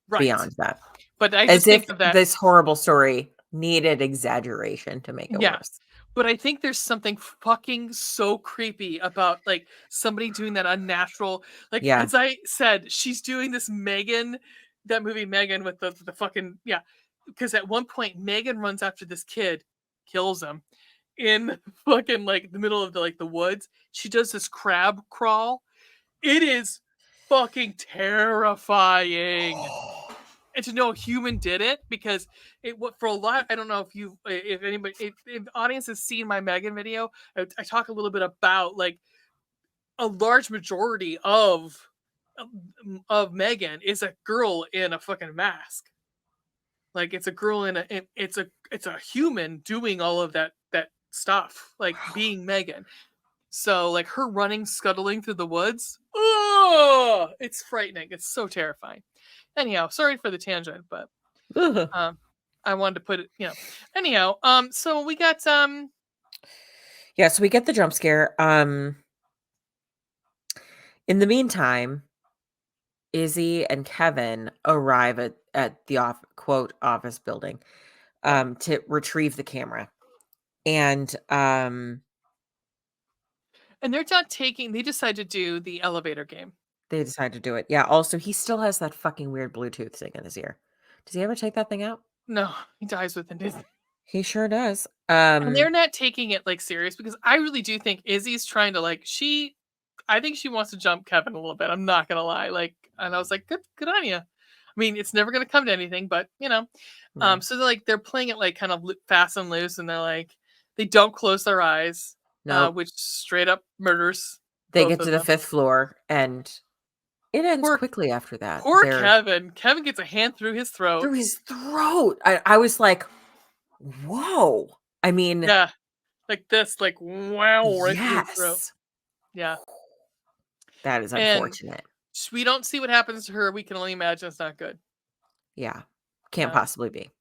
Right. beyond that. But I As just if think of that. this horrible story needed exaggeration to make it Yeah. worse. But I think there's something fucking so creepy about like somebody doing that unnatural. Like Yeah. as I said, she's doing this Megan, that movie Megan with the fucking yeah. Because at one point Megan runs after this kid, kills him in fucking like the middle of the like the woods. She does this crab crawl. It is fucking terrifying. And to know a human did it because it what for a lot. I don't know if you if anybody if the audience has seen my Megan video. I talk a little bit about like a large majority of Megan is a girl in a fucking mask. Like it's a girl in it's a human doing all of that stuff, like being Megan. So like her running, scuttling through the woods. Oh, it's frightening. It's so terrifying. Anyhow, sorry for the tangent, but Ugh. um, I wanted to put it, you know. Anyhow, so we got Yeah, so we get the jump scare. In the meantime, Izzy and Kevin arrive at the quote office building yeah, to retrieve the camera. And and they're not taking. They decide to do the elevator game. they decide to do it. Yeah, also he still has that fucking weird Bluetooth thing in his ear. Does he ever take that thing out? No, he dies within his. He sure does. And they're not taking it like serious because I really do think Izzy's trying to like she. I think she wants to jump Kevin a little bit. I'm not gonna lie. Like, and I was like, good on you. I mean, it's never gonna come to anything, but you know. Yeah. So they're playing it like kind of fast and loose, and they're like, they don't close their eyes, Nope. which straight up murders They both get of to the them. 5th floor and it ends Poor, quickly after that. poor They're Kevin. Kevin gets a hand through his throat. through his throat. I was like, "Whoa." I mean, Yeah, like this, like wow, right through his throat. yes. Yeah, That is and unfortunate. we don't see what happens to her. We can only imagine it's not good. Yeah. Can't Um, possibly be.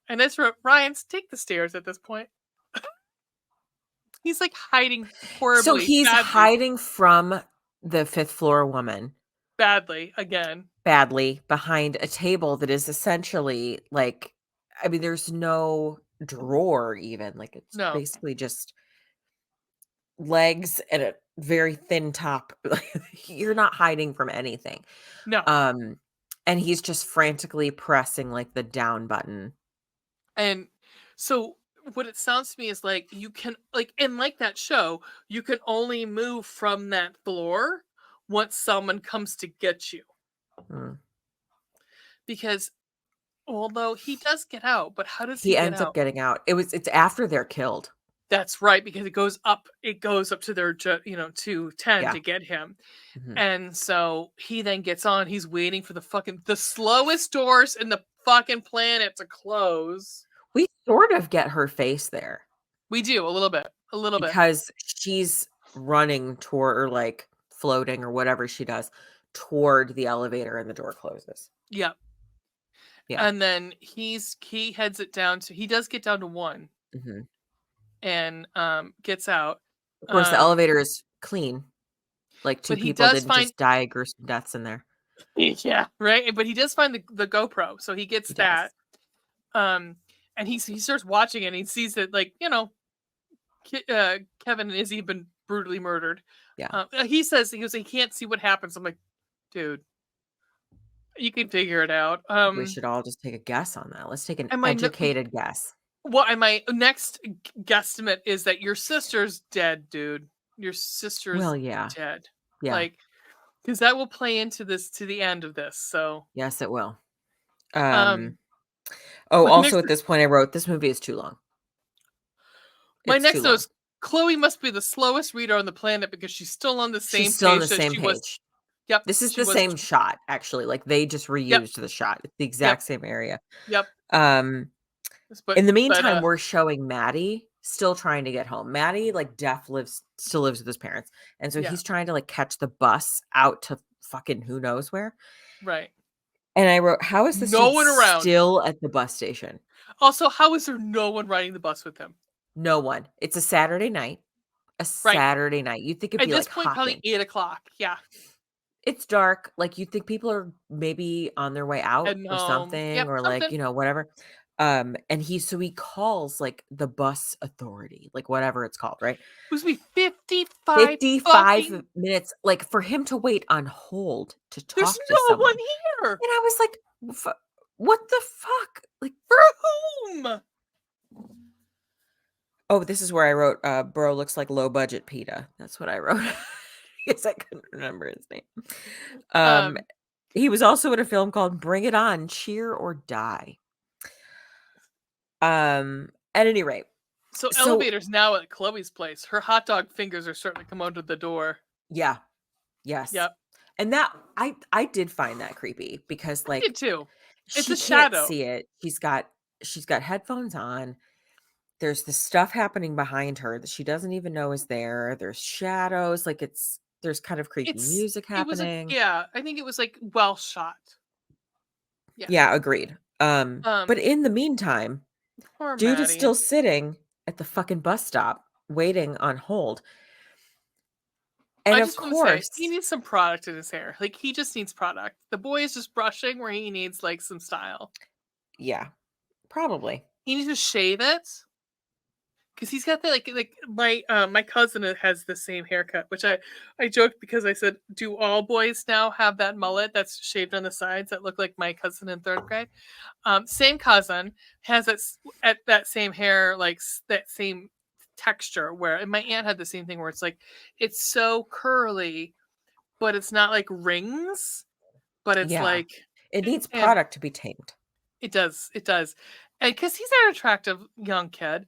and that's where Ryan's take the stairs at this point. He's like hiding So horribly, he's badly, hiding from the 5th floor woman badly again. badly behind a table that is essentially like, I mean, there's no drawer even. Like it's No, basically just legs and a very thin top. You're not hiding from anything. no. Um, and he's just frantically pressing like the down button. And so what it sounds to me is like you can like and like that show, you can only move from that floor once someone comes to get you. Mm. Because although he does get out, but how does he He get ends up out? getting out. It's after they're killed. That's right, because it goes up to their to 10 Yeah. to get him. Mhm. And so he then gets on, he's waiting for the slowest doors in the fucking planet to close. We sort of get her face there We do a little bit. A little bit. because she's running toward or like floating or whatever she does toward the elevator and the door closes. Yeah. Yeah. And then he heads it down to he does get down to 1 Mhm. and gets out. Of course, the Um elevator is clean. Like 2 but he people does didn't find just die gruesome deaths in there. yeah, right? But he does find the GoPro. So he gets He that. does. Um and he starts watching it and he sees that like, Kevin and Izzy have been brutally murdered. Yeah. He says he goes he can't see what happens. I'm like, dude, you can figure it out. We should all just take a guess on that. Let's take an And educated guess. my next guesstimate is that your sister's dead, dude. Your sister's Well, yeah. dead. Yeah. Like, because that will play into this to the end of this. So, Yes, it will. um, Oh, my also next at this point I wrote, "This movie is too long." My It's too next note long. is Chloe must be the slowest reader on the planet because she's still on the She's same still on the page that same she was. page. Yep, This is she the was. same shot, actually, like, they just Yep, reused the shot. It's the yep, exact same area. yep. Um, But in the but meantime, we're showing Maddie still trying to get home. Maddie, like, still lives with his parents, and so yeah, he's trying to, like, catch the bus out to fucking who knows where, right. and I wrote, "How is this No dude one around. still at the bus station?" Also, how is there no one riding the bus with him? No one. It's a Saturday night. A Right. Saturday night. You'd think it'd At be, this like, point, probably hopping. 8 o'clock. Yeah, It's dark, like, you'd think people are maybe on their way out heading or home. something, Yep, or, like, something. whatever. And he calls, like, the bus authority, like, whatever it's called, right? It was me 55 55 fucking. minutes, like, for him to wait on hold to There's talk to no one someone. here. And I was like, "F what the fuck?" Like, For whom? oh, this is where I wrote, "Bro looks like low budget PETA." That's what I wrote because I couldn't remember his name. Um, Um. he was also in a film called Bring It On, Cheer or Die. At any rate, So so elevators now at Chloe's place. Her hot dog fingers are starting to come under the door. yeah, yes. Yep, And that I did find that creepy because, I did like, too. It's she a can't shadow. see it. She's got headphones on. There's the stuff happening behind her that she doesn't even know is there. There's shadows, like, there's kind of creepy It's music it was a happening. yeah. I think it was like well shot. Yeah. Yeah, agreed. But Um. in the meantime, Poor dude is Maddie. still sitting at the fucking bus stop waiting on hold. And I of just want to say he course, needs some product in his hair. Like he just needs product. The boy is just brushing where he needs like some style. yeah, probably. He needs to shave it because he's got the like my cousin has the same haircut, which I joked because I said, do all boys now have that mullet that's shaved on the sides that look like my cousin in third grade? Same cousin has at that same hair, like that same texture. Where and my aunt had the same thing where it's like it's so curly, but it's not like rings, but it's Yeah. like It needs and product to be tamed. it does, and because he's an attractive young kid.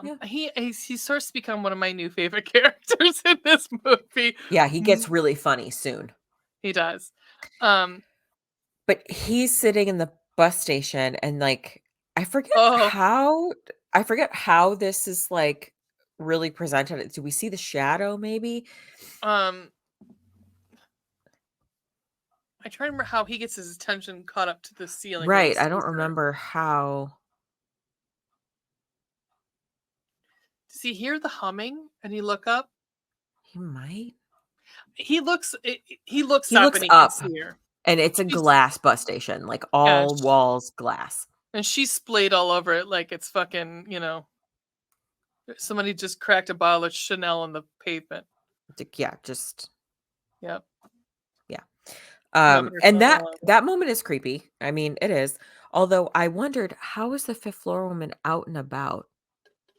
Yeah. He starts to become one of my new favorite characters in this movie. Yeah, he Mm, gets really funny soon. he does. Um, But he's sitting in the bus station and, like, I forget oh, how I forget how this is, like, really presented. Do we see the shadow maybe? um, I try to remember how he gets his attention caught up to the ceiling where he Right, I sees don't her. remember how Does he hear the humming and he look up? he might. He looks He up looks and he can up, see her. and it's a She's glass bus station, like, yeah, all walls glass. and she's splayed all over it like it's fucking, somebody just cracked a bottle of Chanel on the pavement. Yeah, just Yep. yeah. Rubbing And herself that all over. that moment is creepy. I mean, it is. Although I wondered, how is the 5th floor woman out and about?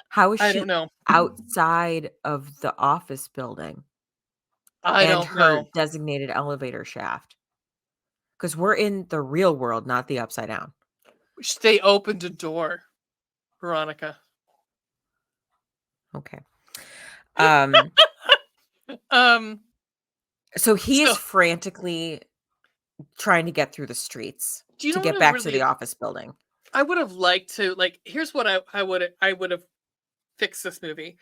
How is I don't she know. outside of the office building I and don't her know. designated elevator shaft? Because 'Cause we're in the real world, not the upside down. They opened a door, Veronica. Okay. Um, Um, so he is so frantically trying to get through the streets do you to know what get I back to really the office building. I would have liked to like here's what I would have fixed this movie.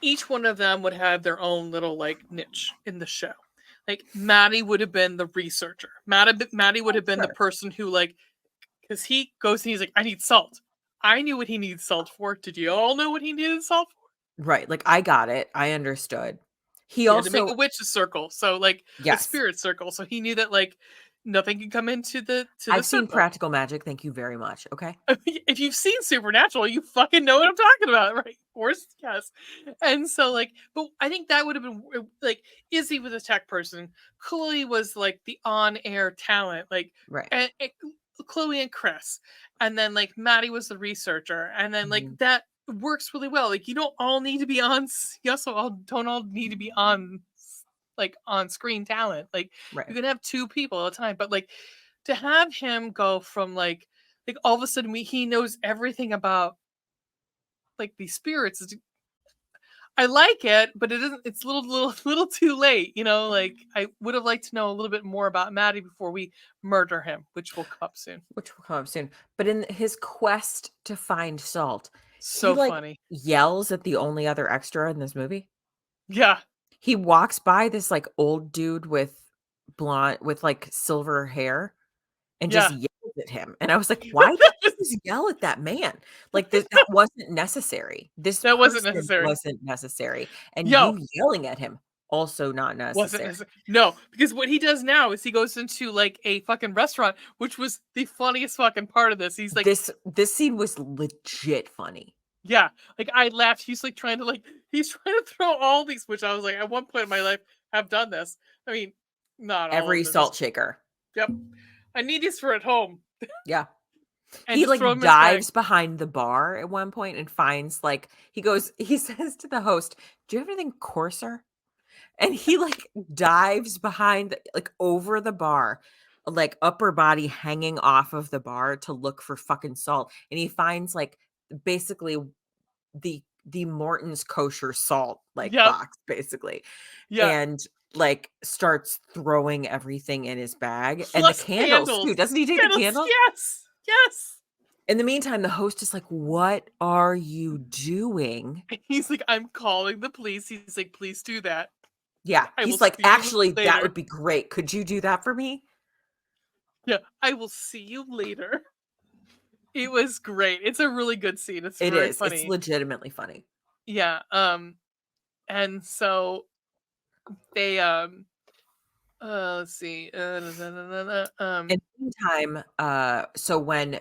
Each one of them would have their own little like niche in the show. Like Maddie would have been the researcher. Maddie would Oh, have been the sure. person who like because he goes and he's like, I need salt. I knew what he needs salt for. Did you all know what he needed salt for? Right, like, I got it, I understood. He He had to make a also witch's circle, so like a yes, spirit circle. So he knew that like nothing could come into the I've seen circle. practical magic, thank you very much, okay? If you've seen Supernatural, you fucking know what I'm talking about, right? Of course, yes. And so, like, but I think that would have been like Izzy was a tech person, Chloe was like the on-air talent, like, Right. and Chloe and Chris, and then like Maddie was the researcher, and then like Mhm. that works really well. Like, you don't all need to be on. You also all don't all need to be on like on screen talent. Like, you Right. can have two people at a time, but like to have him go from like all of a sudden he knows everything about like these spirits I like it, but it isn't. It's a little too late. Like I would have liked to know a little bit more about Maddie before we murder him, which will come up soon. which will come up soon. But in his quest to find Salt, he So like funny. yells at the only other extra in this movie. Yeah, He walks by this like old dude with like silver hair and just yeah. yells at him. And I was like, why did you just yell at that man? Like that wasn't necessary. This That wasn't person necessary. wasn't necessary. And Yo, you yelling at him also not wasn't necessary. necessary. No, because what he does now is he goes into like a fucking restaurant, which was the funniest fucking part of this. He's like, This scene was legit funny. yeah, like I laughed. He's like trying to he's trying to throw all these, which I was like, at one point in my life, have done this. I mean, not all of Every them. Just salt shaker. yep. I need these for at home, Yeah. and He just like throw them in his bag. dives behind the bar at one point and finds like he says to the host, "Do you have anything coarser?" And he like dives behind like over the bar, like upper body hanging off of the bar to look for fucking salt. And he finds like basically the Morton's kosher salt like Yep. box basically Yeah. and like starts throwing everything in his bag and the Plus candles too. candles. Doesn't he take the Candles. candles? Yes. Yes. In the meantime, the host is like, "What are you doing?" And he's like, I'm calling the police. He's like, please do that. Yeah, I will he's like, see you "Actually, that later. would be great. Could you do that for me?" Yeah, I will see you later. It was great. It's a really good scene. It's It very is. It's funny. legitimately funny. Yeah. And so they let's see. In the meantime, so when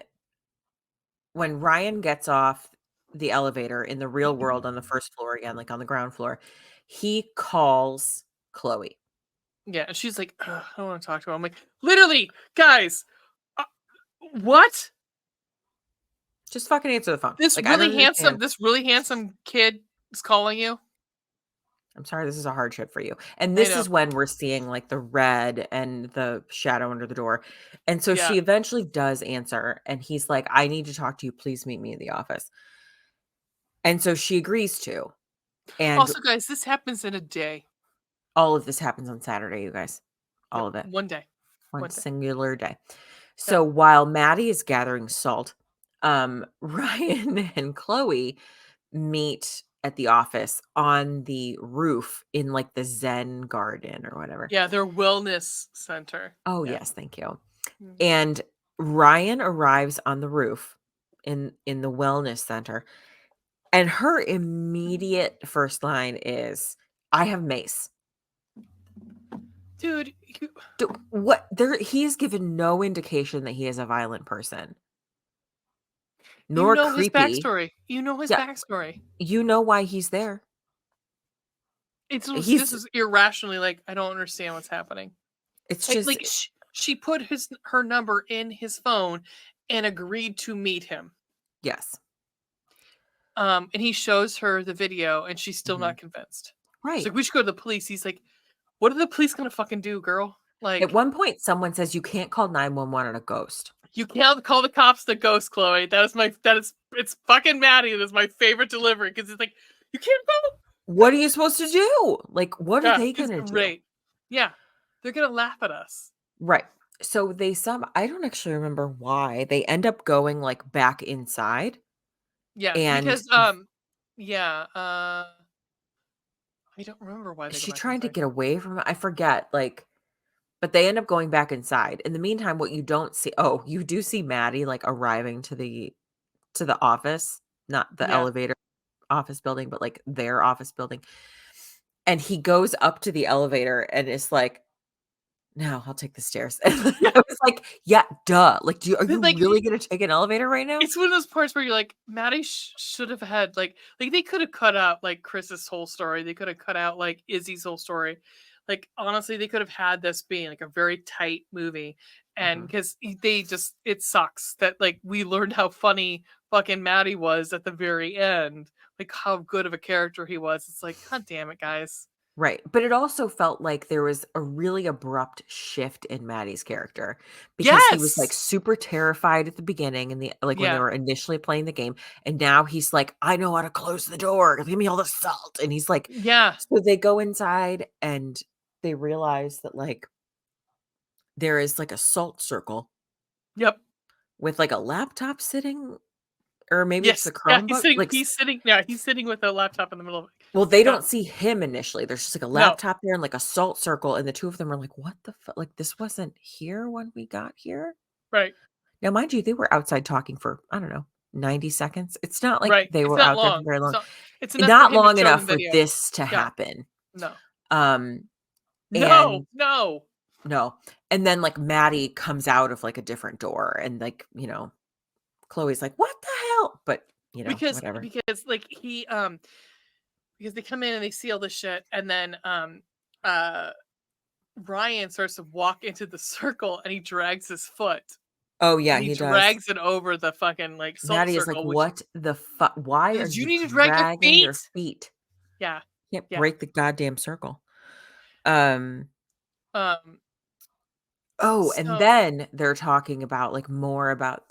Ryan gets off the elevator in the real world on the first floor again, like on the ground floor, he calls Chloe. yeah, and she's like, "Ugh, I don't want to talk to him." I'm like, literally, guys, uh, what? Just fucking answer the phone. Like, I don't understand. This really handsome kid is calling you. I'm sorry, this is a hardship for you. And I this know. is when we're seeing like the red and the shadow under the door. And so Yeah. she eventually does answer, and he's like, "I need to talk to you. Please meet me in the office." And so she agrees to. And Also, guys, this happens in a day. all of this happens on Saturday, you guys. All Yep, of it. one day. One One day. singular day. Yep. So while Maddie is gathering salt, Ryan and Chloe meet at the office on the roof in like the Zen garden or whatever. Yeah, their wellness center. Oh, Yeah. yes, thank you. Mhm. And Ryan arrives on the roof in the wellness center, and her immediate first line is, "I have mace." Dude, What there he has given no indication that he is a violent person, you nor know his creepy. backstory. You know his Yeah, backstory. you know why he's there. This He's is irrationally like I don't understand what's happening. it's Like just like she put her number in his phone and agreed to meet him. yes. And he shows her the video and she's still Mhm. not convinced. She's Right. like, we should go to the police. He's like, what are the police gonna fucking do, girl? At Like, one point, someone says, "You can't call 911 on a ghost." you can't call the cops the ghost, Chloe. It's fucking Maddie. That's my favorite delivery because it's like, you can't go. What are you supposed to do? Like, what are Yeah, they it's gonna do? great. Yeah, they're gonna laugh at us. Right. So I don't actually remember why. They end up going, like, back inside, Yeah, and because yeah, I don't remember why is they go she back trying to inside. get away from it? I forget, like but they end up going back inside. In the meantime, what you don't see you do see Maddie, like, arriving to the office, not the Yeah, elevator office building, but, like, their office building, and he goes up to the elevator and is like, "No, I'll take the stairs." And then yeah. I was like, "Yeah, duh. Like, are But you like, really gonna take an elevator right now?" it's one of those parts where you're like, Maddie should have had like they could have cut out like Chris's whole story. They could have cut out like Izzy's whole story. Like honestly, they could have had this being like a very tight movie, and Mhm. because they just it sucks that like we learned how funny fucking Maddie was at the very end, like how good of a character he was. It's like, god damn it, guys. Right, but it also felt like there was a really abrupt shift in Maddie's character because he was, like, Yes! super terrified at the beginning and the like, when they Yeah. were initially playing the game, and now he's like, "I know how to close the door, give me all the salt," and he's like Yeah. so they go inside and they realize that, like, there is, like, a salt circle Yep. with, like, a laptop sitting or maybe it's Yes. the Yeah, Chromebook, like, he's sitting with a laptop in the middle of it. well, they Yeah. don't see him initially. There's just, like, a No. laptop there and, like, a salt circle, and the 2 of them are like, "What the fu like, this wasn't here when we got here?" Right. Now, mind you, they were outside talking for, I don't know, 90 seconds. It's not like Right. they It's were not out there for long. very long. It's enough for Not him to long show enough them for video. this to Yeah. happen. No. Um, No. and No. no, and then, like, Maddie comes out of, like, a different door and, like, Chloe's like, "What the hell?" But, whatever. Like, because they come in and they see all this shit, and then, uh, Ryan starts to walk into the circle, and he drags his foot, Oh, yeah, and he he does. drags it over the fucking, like, salt Maddie is like, circle, which "What the fuck? Why are says, "You you need to drag your dragging feet!" your feet? Yeah. Can't Yeah. break the goddamn circle." Um, Um, oh, and so then they're talking about, like, more about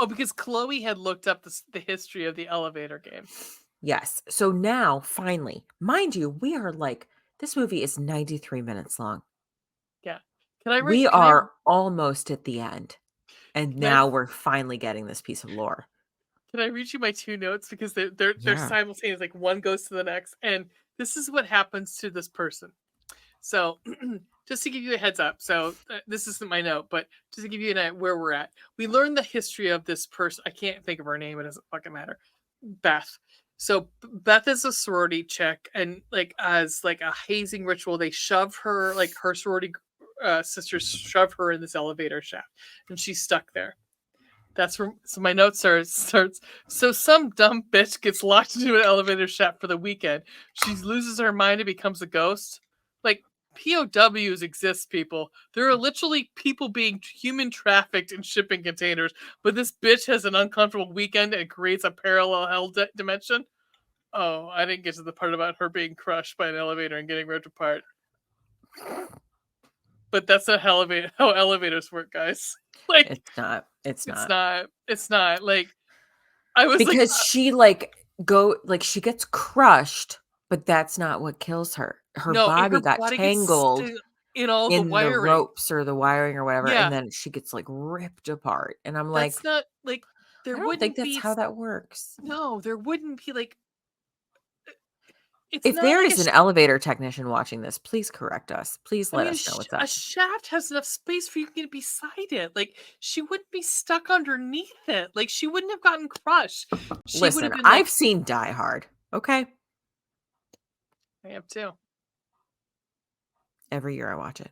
because Chloe had looked up the history of the elevator game. yes. So now, finally, mind you, we are like this movie is 93 minutes long. Yeah. We are almost at the end, and can I now we're finally getting this piece of lore. can I read you my 2 notes because they're Yeah. simultaneous, like, one goes to the next, and this is what happens to this person. So, just to give you a heads up, so this isn't my note, but just to give you an idea where we're at, we learned the history of this person. I can't think of her name; it doesn't fucking matter. Beth. So Beth is a sorority chick, and like as like a hazing ritual, they shove her like her sorority sisters shove her in this elevator shaft, and she's stuck there. That's where so my notes starts. So some dumb bitch gets locked into an elevator shaft for the weekend. She loses her mind and becomes a ghost. Like POWs exist, people. There are literally people being human trafficked in shipping containers, but this bitch has an uncomfortable weekend and creates a parallel hell dimension. Oh, I didn't get to the part about her being crushed by an elevator and getting ripped apart. But that's not how elevators work, guys. Like It's not. It's it's not. not. It's not. Like I was like, Because she she gets crushed, but that's not what kills her. Her no, body her got body gets tangled stuck in all the in the wiring. ropes or the wiring or whatever, and Yeah, then she gets, like, ripped apart, and I'm like, that's not like there "I don't think wouldn't that's be. how that works." No, there wouldn't be like it's If not there like is an elevator technician watching this, please correct us. Please I let mean, us know what's a up. shaft has enough space for you to get beside it. Like she wouldn't be stuck underneath it. Like she wouldn't have gotten crushed. She would have Listen, been like, I've seen Die Hard, okay? I have too. Every year I watch it.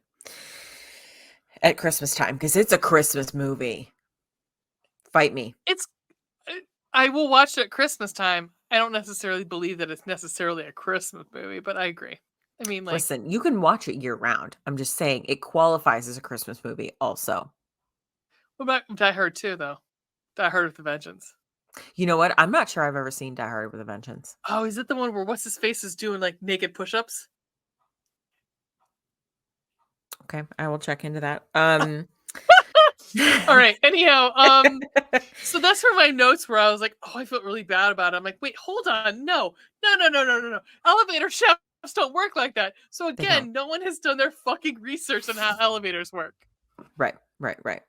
At Christmas time because it's a Christmas movie. Fight me. It's I will watch it at Christmas time. I don't necessarily believe that it's necessarily a Christmas movie, but I agree. I mean, like, Listen, you can watch it year round. I'm just saying it qualifies as a Christmas movie also. what about Die Hard 2, though? Die Hard with a Vengeance. You know what? I'm not sure I've ever seen Die Hard with a Vengeance. Oh, is it the one where what's his face is doing like naked push-ups? Okay, I will check into that. All right. Anyhow, so that's where my notes were. I was like, oh, I felt really bad about it. I'm like, wait, hold on, no, no, no, no, no, no, no. Elevator shafts don't work like that. So They don't. again, no one has done their fucking research on how elevators work. Right, right, right,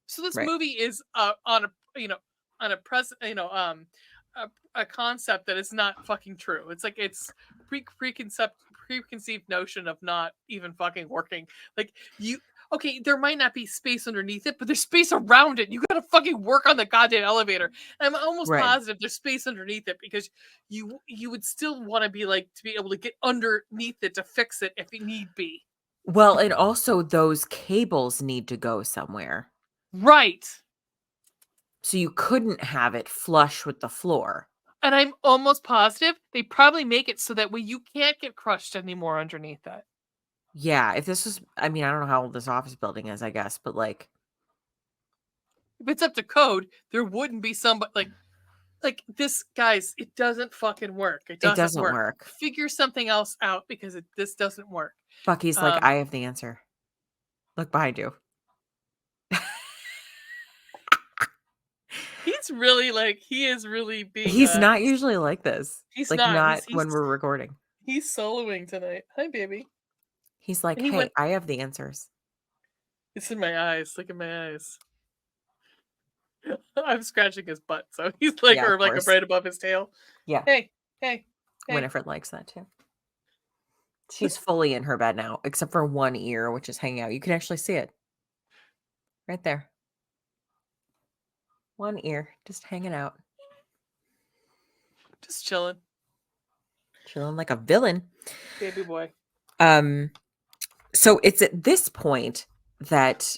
So this right. movie is on a on a present a concept that is not fucking true. It's like it's preconceived notion of not even fucking working. Like you okay, there might not be space underneath it, but there's space around it. You gotta fucking work on the goddamn elevator. And I'm almost Right. positive there's space underneath it because you would still want to be like to be able to get underneath it to fix it if it need be. Well, and also those cables need to go somewhere. Right. So you couldn't have it flush with the floor. And I'm almost positive they probably make it so that way you can't get crushed anymore underneath that. Yeah, if this was I mean, I don't know how old this office building is, I guess, but, like If it's up to code, there wouldn't be somebody like like, this guys, it doesn't fucking work. It It doesn't doesn't work. work. Figure something else out because this doesn't work. Bucky's like, Um, "I have the answer. Look behind you." he's really like he is really being He's not usually like this, he's like, not. not when we're recording. He's soloing tonight. Hi, baby. He's like, And he "Hey, went. I have the answers." It's in my eyes. Look at my eyes. I'm scratching his butt, so he's like, Yeah, of or like course. right above his tail. Yeah, Hey, hey, hey. Winifred likes that too. She's fully in her bed now, except for one ear, which is hanging out. You can actually see it right there. One ear just hanging out, Just chilling, chilling like a villain. baby boy. Um, so it's at this point that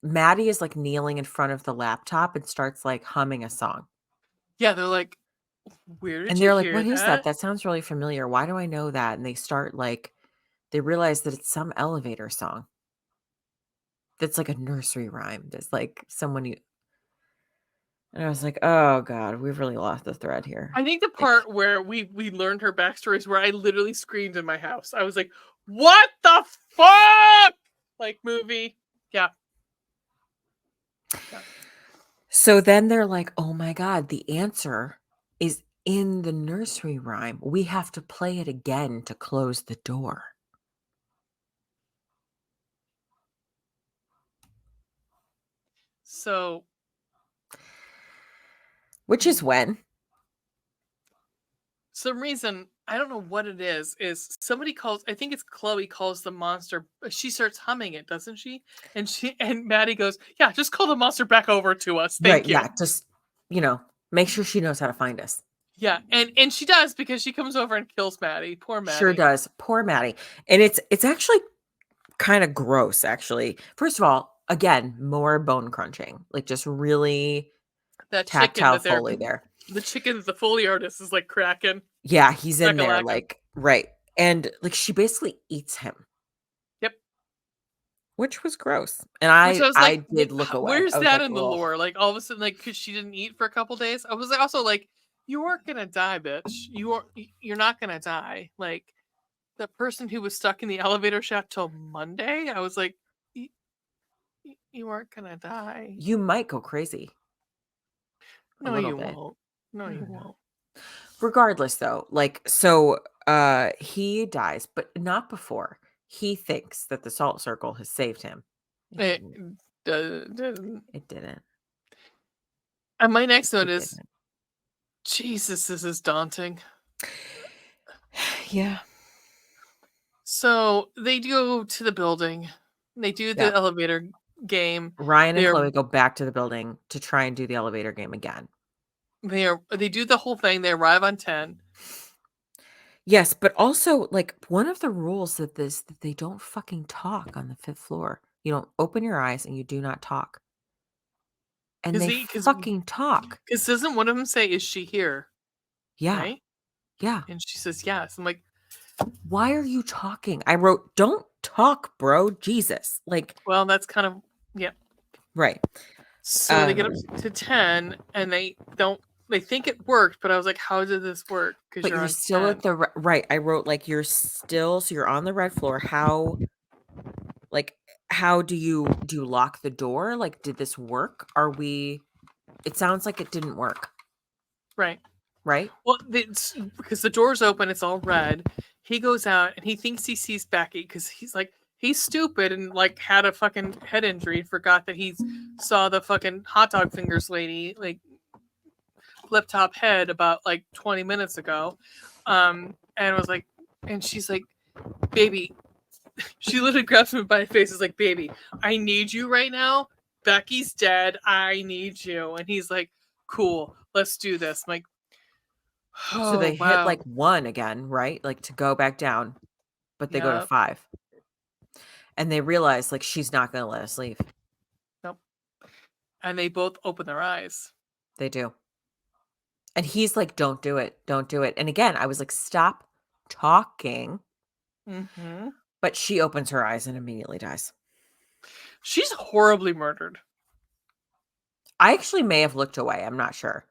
Maddie is like kneeling in front of the laptop and starts like humming a song. Yeah, they're like, where did And you they're like, hear "What is that? that? That sounds really familiar. Why do I know that?" And they start like they realize that it's some elevator song. That's like a nursery rhyme. That's like someone you and I was like, "Oh god, we've really lost the thread here." I think the Like, part where we learned her backstory is where I literally screamed in my house. I was like, "What the fuck?" Like movie. Yeah. Yeah. so then they're like, "Oh my god, the answer is in the nursery rhyme. We have to play it again to close the door." So Which is when some reason I don't know what it is somebody calls, I think it's Chloe calls the monster, she starts humming it, doesn't she? And Maddie goes, yeah, just call the monster back over to us, right, thank you. yeah, just, you know, make sure she knows how to find us. Yeah, and she does, because she comes over and kills Maddie, poor Sure Maddie. does. Poor Maddie. And it's actually kind of gross, actually. First of all, again, more bone crunching, like just really That chicken tactile that they're Foley there. the chicken that the Foley artist is like cracking, Yeah, he's in there, crack-a-lackin'. like, right. And like she basically eats him, Yep. which was gross. And Which I was like, I did look away. Where's I was that like, in the oh, lore? Like all of a sudden, like because she didn't eat for a couple days. I was like, also like, you weren't gonna die, bitch. You're not gonna die. Like the person who was stuck in the elevator shaft till Monday. I was like, you weren't gonna die. you might go crazy a No, little you bit. won't. No, I you don't know. won't. Regardless though, like so he dies, but not before. He thinks that the salt circle has saved him. It It didn't. didn't. It didn't. And my next note It is, didn't. Jesus, this is daunting. Yeah. So they go to the building. They do Yeah. the elevator game. Ryan and They're Chloe go back to the building to try and do the elevator game again. they do the whole thing. They arrive on 10. Yes, but also like one of the rules that they don't fucking talk on the fifth floor. You don't open your eyes and you do not talk. And Because they he because fucking talk. because doesn't one of them say, "Is she here?" Yeah. Right? Yeah. And she says yes. I'm like, Why are you talking? I wrote, "Don't talk, bro. Jesus." Like, well, that's kind of, yeah. right. So they get up Um, to 10 and they think it worked, but I was like, how did this work? Because but you're you're on still at 10. the right. I wrote like you're still so you're on the red floor. Like how do you lock the door? Like did this work? Are we It sounds like it didn't work, Right. right? Well, it's because the door's open, it's all red. He goes out and he thinks he sees Becky because he's like, he's stupid and like had a fucking head injury and forgot that he saw the fucking hot dog fingers lady, like flip top head, about like 20 minutes ago. And was like, and she's like, baby, she literally grabs him by the face, is like, baby, I need you right now. Becky's dead. I need you. And he's like, cool, let's do this. I'm like, So they oh, hit wow. like 1 again, right? Like to go back down, but they go to Yep. 5. And they realize like she's not going to let us leave. Nope. And they both open their eyes. They do. And he's like, "Don't do it. Don't do it." And again, I was like, "Stop talking." Mm-hmm. But she opens her eyes and immediately dies. She's horribly murdered. I actually may have looked away, I'm not sure.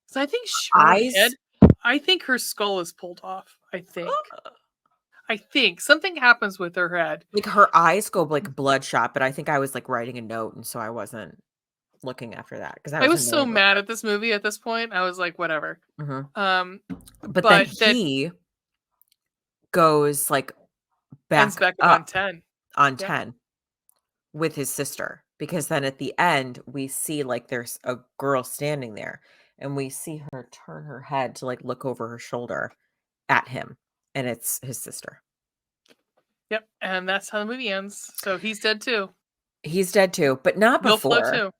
So I think her head, Eyes I think her skull is pulled off. I think something happens with her head. like, her eyes go, like, bloodshot, but I think I was, like, writing a note, and so I wasn't looking after that because I I was was so annoyed with mad it. at this movie at this point. I was like, whatever. Mhm. Um, But then but that he goes, like, ends back back up on up 10. on Yep. 10 with his sister, because then at the end, we see, like, there's a girl standing there, and we see her turn her head to, like, look over her shoulder at him, and it's his sister. Yep. And that's how the movie ends. So he's dead too. He's dead too, but not You'll float before. too.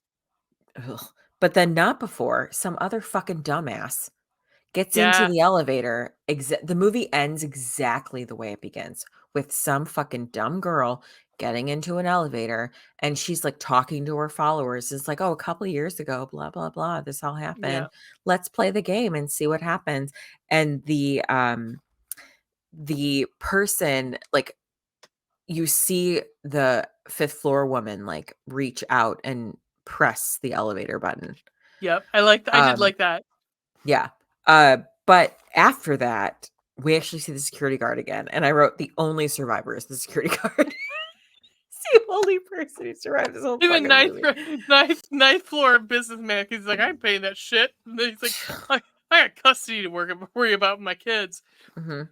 Ugh. But then not before some other fucking dumbass gets into Yeah. the elevator. The movie ends exactly the way it begins, with some fucking dumb girl getting into an elevator, and she's, like, talking to her followers. It's like, "Oh, a couple years ago, blah, blah, blah, this all Yeah. happened. Let's play the game and see what happens." And the person, like, you see the 5th floor woman, like, reach out and press the elevator button. Yep. I did Um, like that. yeah. But after that, we actually see the security guard again, and I wrote, "The only survivor is the security guard." He's the only person who survived this whole Even fucking movie. ninth floor businessman. He's like, I'm paying that shit. And then he's like, I got custody to worry about with my kids. Mhm.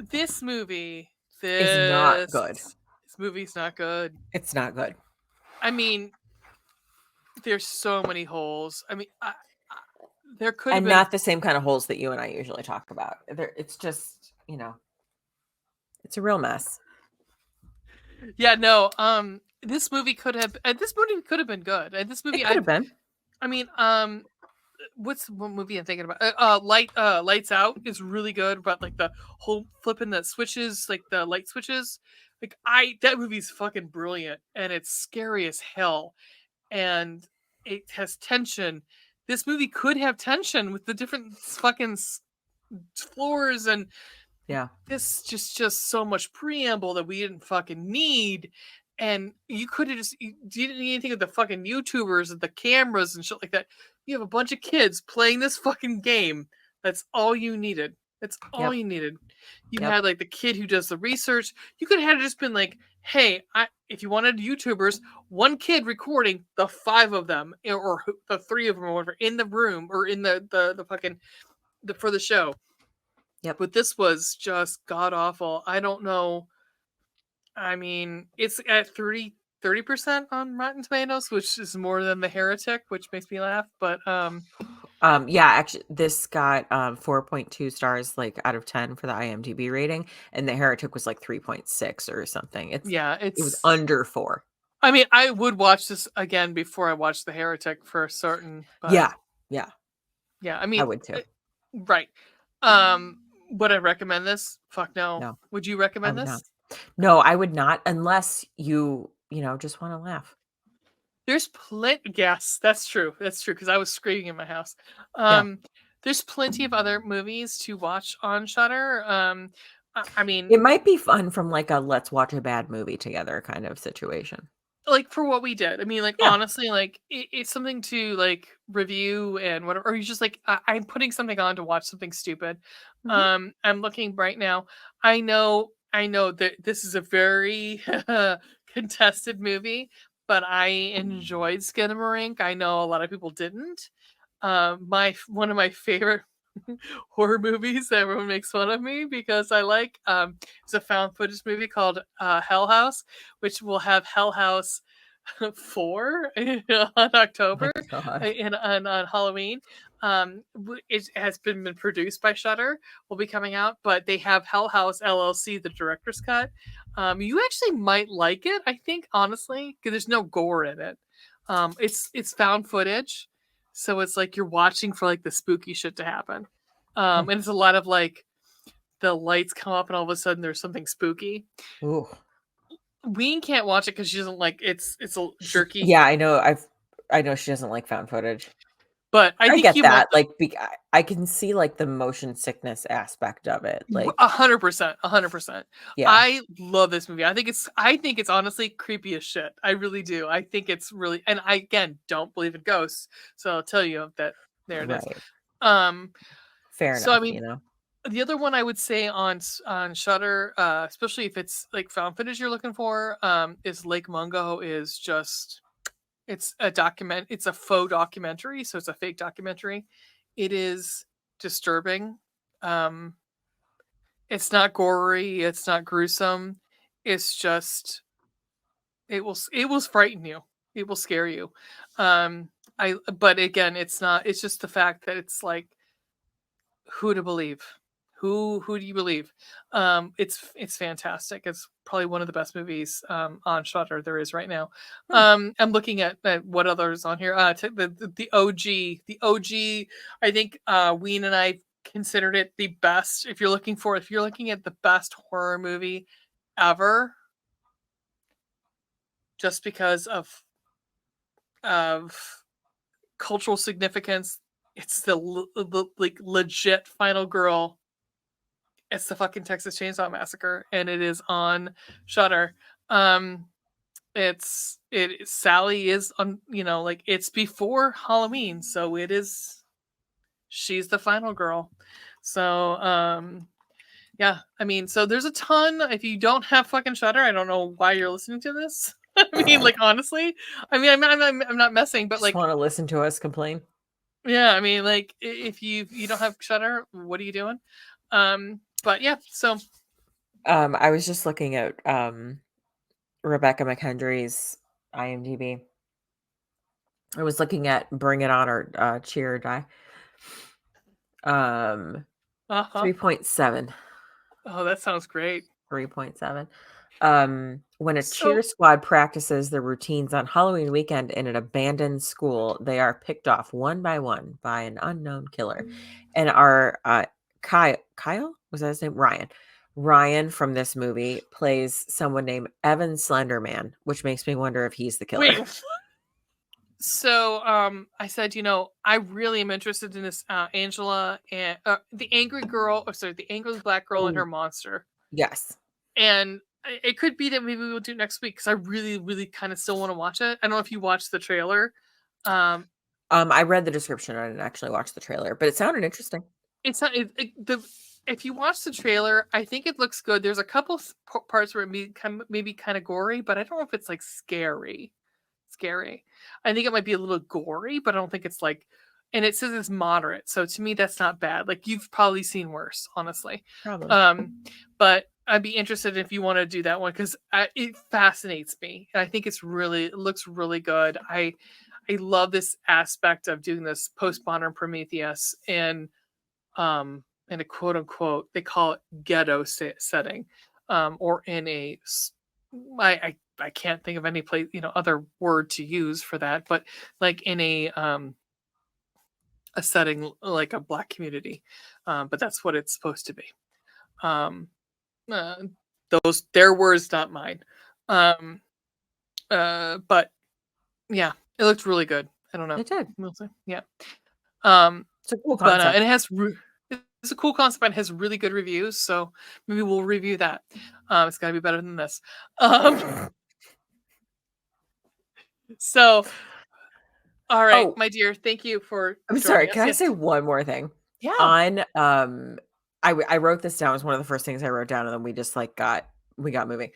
This movie, Is not this good. this movie's not good. It's not good. I mean, there's so many holes. I mean, there could have And been. not the same kind of holes that you and I usually talk about. It's just, it's a real mess. Yeah, no. This movie could have been good. And this It movie, could have been. I mean, what's one movie I'm thinking about? Lights Out is really good, but like the whole flipping the switches, like the light switches. Like that movie's fucking brilliant, and it's scary as hell, and it has tension. This movie could have tension with the different fucking floors, and Yeah. this just so much preamble that we didn't fucking need. And you could have you didn't need anything with the fucking YouTubers and the cameras and shit like that. You have a bunch of kids playing this fucking game. That's all you needed. That's all Yep. you needed. You Yep. had like the kid who does the research. You could have just been like, hey, if you wanted YouTubers, one kid recording the five of them or the three of them or whatever in the room or in the fucking for the show. Yep. But this was just god awful. I don't know. I mean, it's at 30% on Rotten Tomatoes, which is more than The Heretic, which makes me laugh. But Yeah, actually, this got 4.2 stars, like, out of 10 for the IMDb rating, and The Heretic was like 3.6 or something. yeah, It was it's. under 4. I mean, I would watch this again before I watch The Heretic for certain, but Yeah. Yeah. yeah, I I mean, would too. right. Would I recommend this? Fuck no. No, Would you I recommend would not. this? No, I would not unless just wanna laugh. There's plenty. Yes, that's true. That's true because I was screaming in my house. Yeah. Um, there's plenty of other movies to watch on Shutter. I mean, It might be fun from, like, a let's watch a bad movie together kind of situation. like for what we did. I mean, like Yeah. honestly, like it's something to like review and whatever. Or you just like I'm putting something on to watch something stupid. Mhm. I'm looking right now. I know that this is a very contested movie, but I enjoyed Skinamarink. I know a lot of people didn't. My one of my favorite horror movies that everyone makes fun of me because I like it's a found footage movie called Hell House, which will have Hell House 4 on My October god. on Halloween. It has been produced by Shutter, will be coming out, but they have Hell House LLC, the director's cut. You actually might like it, I think, honestly, because there's no gore in it. It's found footage, so it's like you're watching for like the spooky shit to happen. Hmm. And it's a lot of like the lights come up and all of a sudden there's something spooky. Ooh. Ween can't watch it because she doesn't like it's a jerky. Yeah, I know she doesn't like found footage. But I I think get you might that, like, I can see, like, the motion sickness aspect of it, like 100%, 100%. yeah, I love this movie. I think it's honestly creepy as shit. I really do. I think it's really, and I again don't believe in ghosts, so I'll tell you that there it is. right. Um Fair so I enough, mean, you know? the other one I would say on Shudder, especially if it's like found footage you're looking for, is Lake Mungo. Is just, it's a faux documentary, so it's a fake documentary. It is disturbing. Um it's not gory, it's not gruesome. It's just, it will frighten you. It will scare you. I But again, it's just the fact that it's like, who to believe? Who do you believe? It's fantastic. It's probably one of the best movies on Shudder there is right now. Hmm. I'm looking at what others on here. The OG, the OG. I think Ween and I considered it the best. If you're looking at the best horror movie ever, just because of cultural significance, it's like legit final girl. It's the fucking Texas Chainsaw Massacre, and it is on Shudder. Um, Sally is on, like, it's before Halloween, so it is, she's the final girl. So yeah, I mean, so there's a ton. If you don't have fucking Shudder, I don't know why you're listening to this. I mean, like, honestly, I mean, I'm not messing, but Just like, wanna listen to us complain. yeah, I mean, like, if you don't have Shudder, what are you doing? But yeah, so I was just looking at, Rebecca McHenry's IMDb. I was looking at Bring It On or, Cheer or Die. Um, uh-huh. 3.7. Oh, that sounds great. 3.7. When a cheer So squad practices their routines on Halloween weekend in an abandoned school, they are picked off one by one by an unknown killer. And our Kyle, was that his name? Ryan. Ryan from this movie plays someone named Evan Slenderman, which makes me wonder if he's the killer. wait, so I said, I really am interested in this Angela and the angry girl, or sorry, the angry black girl and Oh, her monster. yes. And it could be that maybe we'll do it next week because I really, really kind of still want to watch it. I don't know if you watched the trailer. Um, I read the description. I didn't actually watch the trailer, but it sounded interesting. it's not the if you watch the trailer, I think it looks good. There's a couple parts where maybe kind of gory, but I don't know if it's like scary. I think it might be a little gory, but I don't think it's like, and it says it's moderate. So to me that's not bad. Like, you've probably seen worse, honestly. Probably. But I'd be interested if you want to do that one cuz it fascinates me. And I think it looks really good. I love this aspect of doing this post-modern Prometheus in a quote unquote, they call it ghetto setting, or in I can't think of any place, other word to use for that, but like in a setting like a black community. But that's what it's supposed to be. Um, uh, those their words, not mine. Um, but yeah, it looked really good. I don't know. It did. We'll see. Yeah. Um, It's a cool but concept. and it's a cool concept and has really good reviews. So maybe we'll review that. It's got to be better than this. Um, so all right, Oh, my dear, thank you for I'm sorry, joining can us. I Yes. say one more thing? Yeah. On, I wrote this down, it was one of the first things I wrote down, and then we just, like, got moving.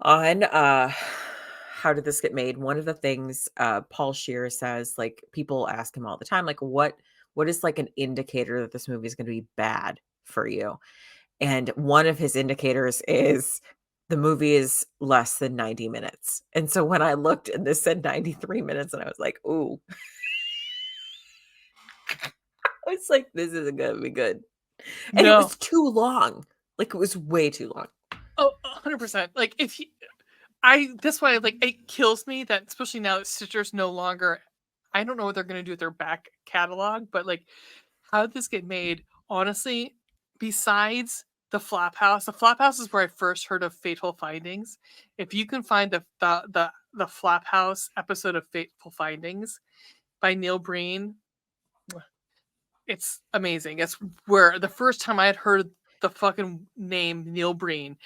On, How Did This Get Made? One of the things, Paul Scheer says, like, people ask him all the time, like, what is, like, an indicator that this movie is gonna be bad for you? And one of his indicators is the movie is less than 90 minutes. And so when I looked and this said 93 minutes, and I was like, "Ooh." I was like, "This isn't gonna be good." And it No. was too long. Like, it was way too long. Oh, 100%. Like, if you, I that's why, like, it kills me that, especially now that Stitcher's no longer, I don't know what they're gonna do with their back catalog, but like, how did this get made? Honestly, besides the Flap House is where I first heard of Fateful Findings. If you can find the Flap House episode of Fateful Findings by Neil Breen, It's amazing. It's where the first time I had heard the fucking name Neil Breen,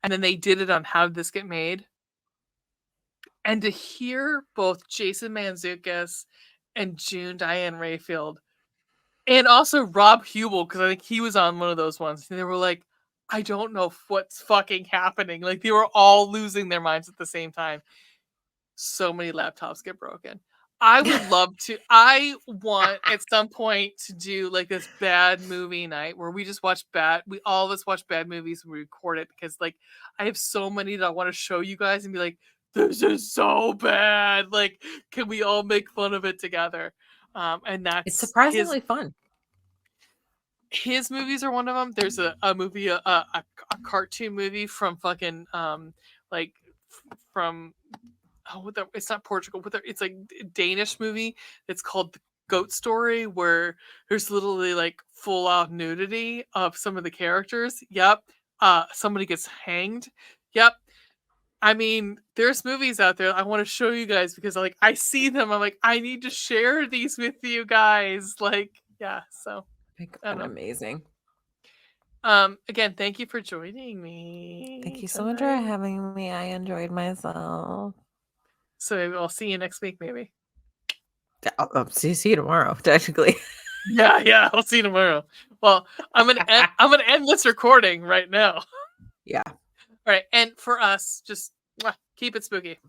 and then they did it on How Did This Get Made? And to hear both Jason Mantzoukas and June Diane Raphael, and also Rob Hubel, because I think he was on one of those ones, and they were like, I don't know what's fucking happening. Like, they were all losing their minds at the same time. So many laptops get broken. I would love to. I want at some point to do like this bad movie night where we just watch bad. We all of us watch bad movies and we record it because like I have so many that I want to show you guys and be like, this is so bad. Like, can we all make fun of it together? And It's that's surprisingly fun. his movies are one of them. There's a movie, a cartoon movie from fucking like from it's not Portugal, it's like a Danish movie. It's called The Goat Story, where there's literally like full out nudity of some of the characters. Yep. Somebody gets hanged. Yep. I mean, there's movies out there I want to show you guys because like I see them. I'm like, I need to share these with you guys. Like, yeah. So My I don't God, know. amazing. Again, thank you for joining Thank me you so much for tonight. having me. I enjoyed myself. So maybe I'll see you next week, maybe. I'll see you tomorrow, technically. Yeah, I'll see you tomorrow. Well, I'm gonna end this recording right now. Yeah. All right, and for us, just keep it spooky.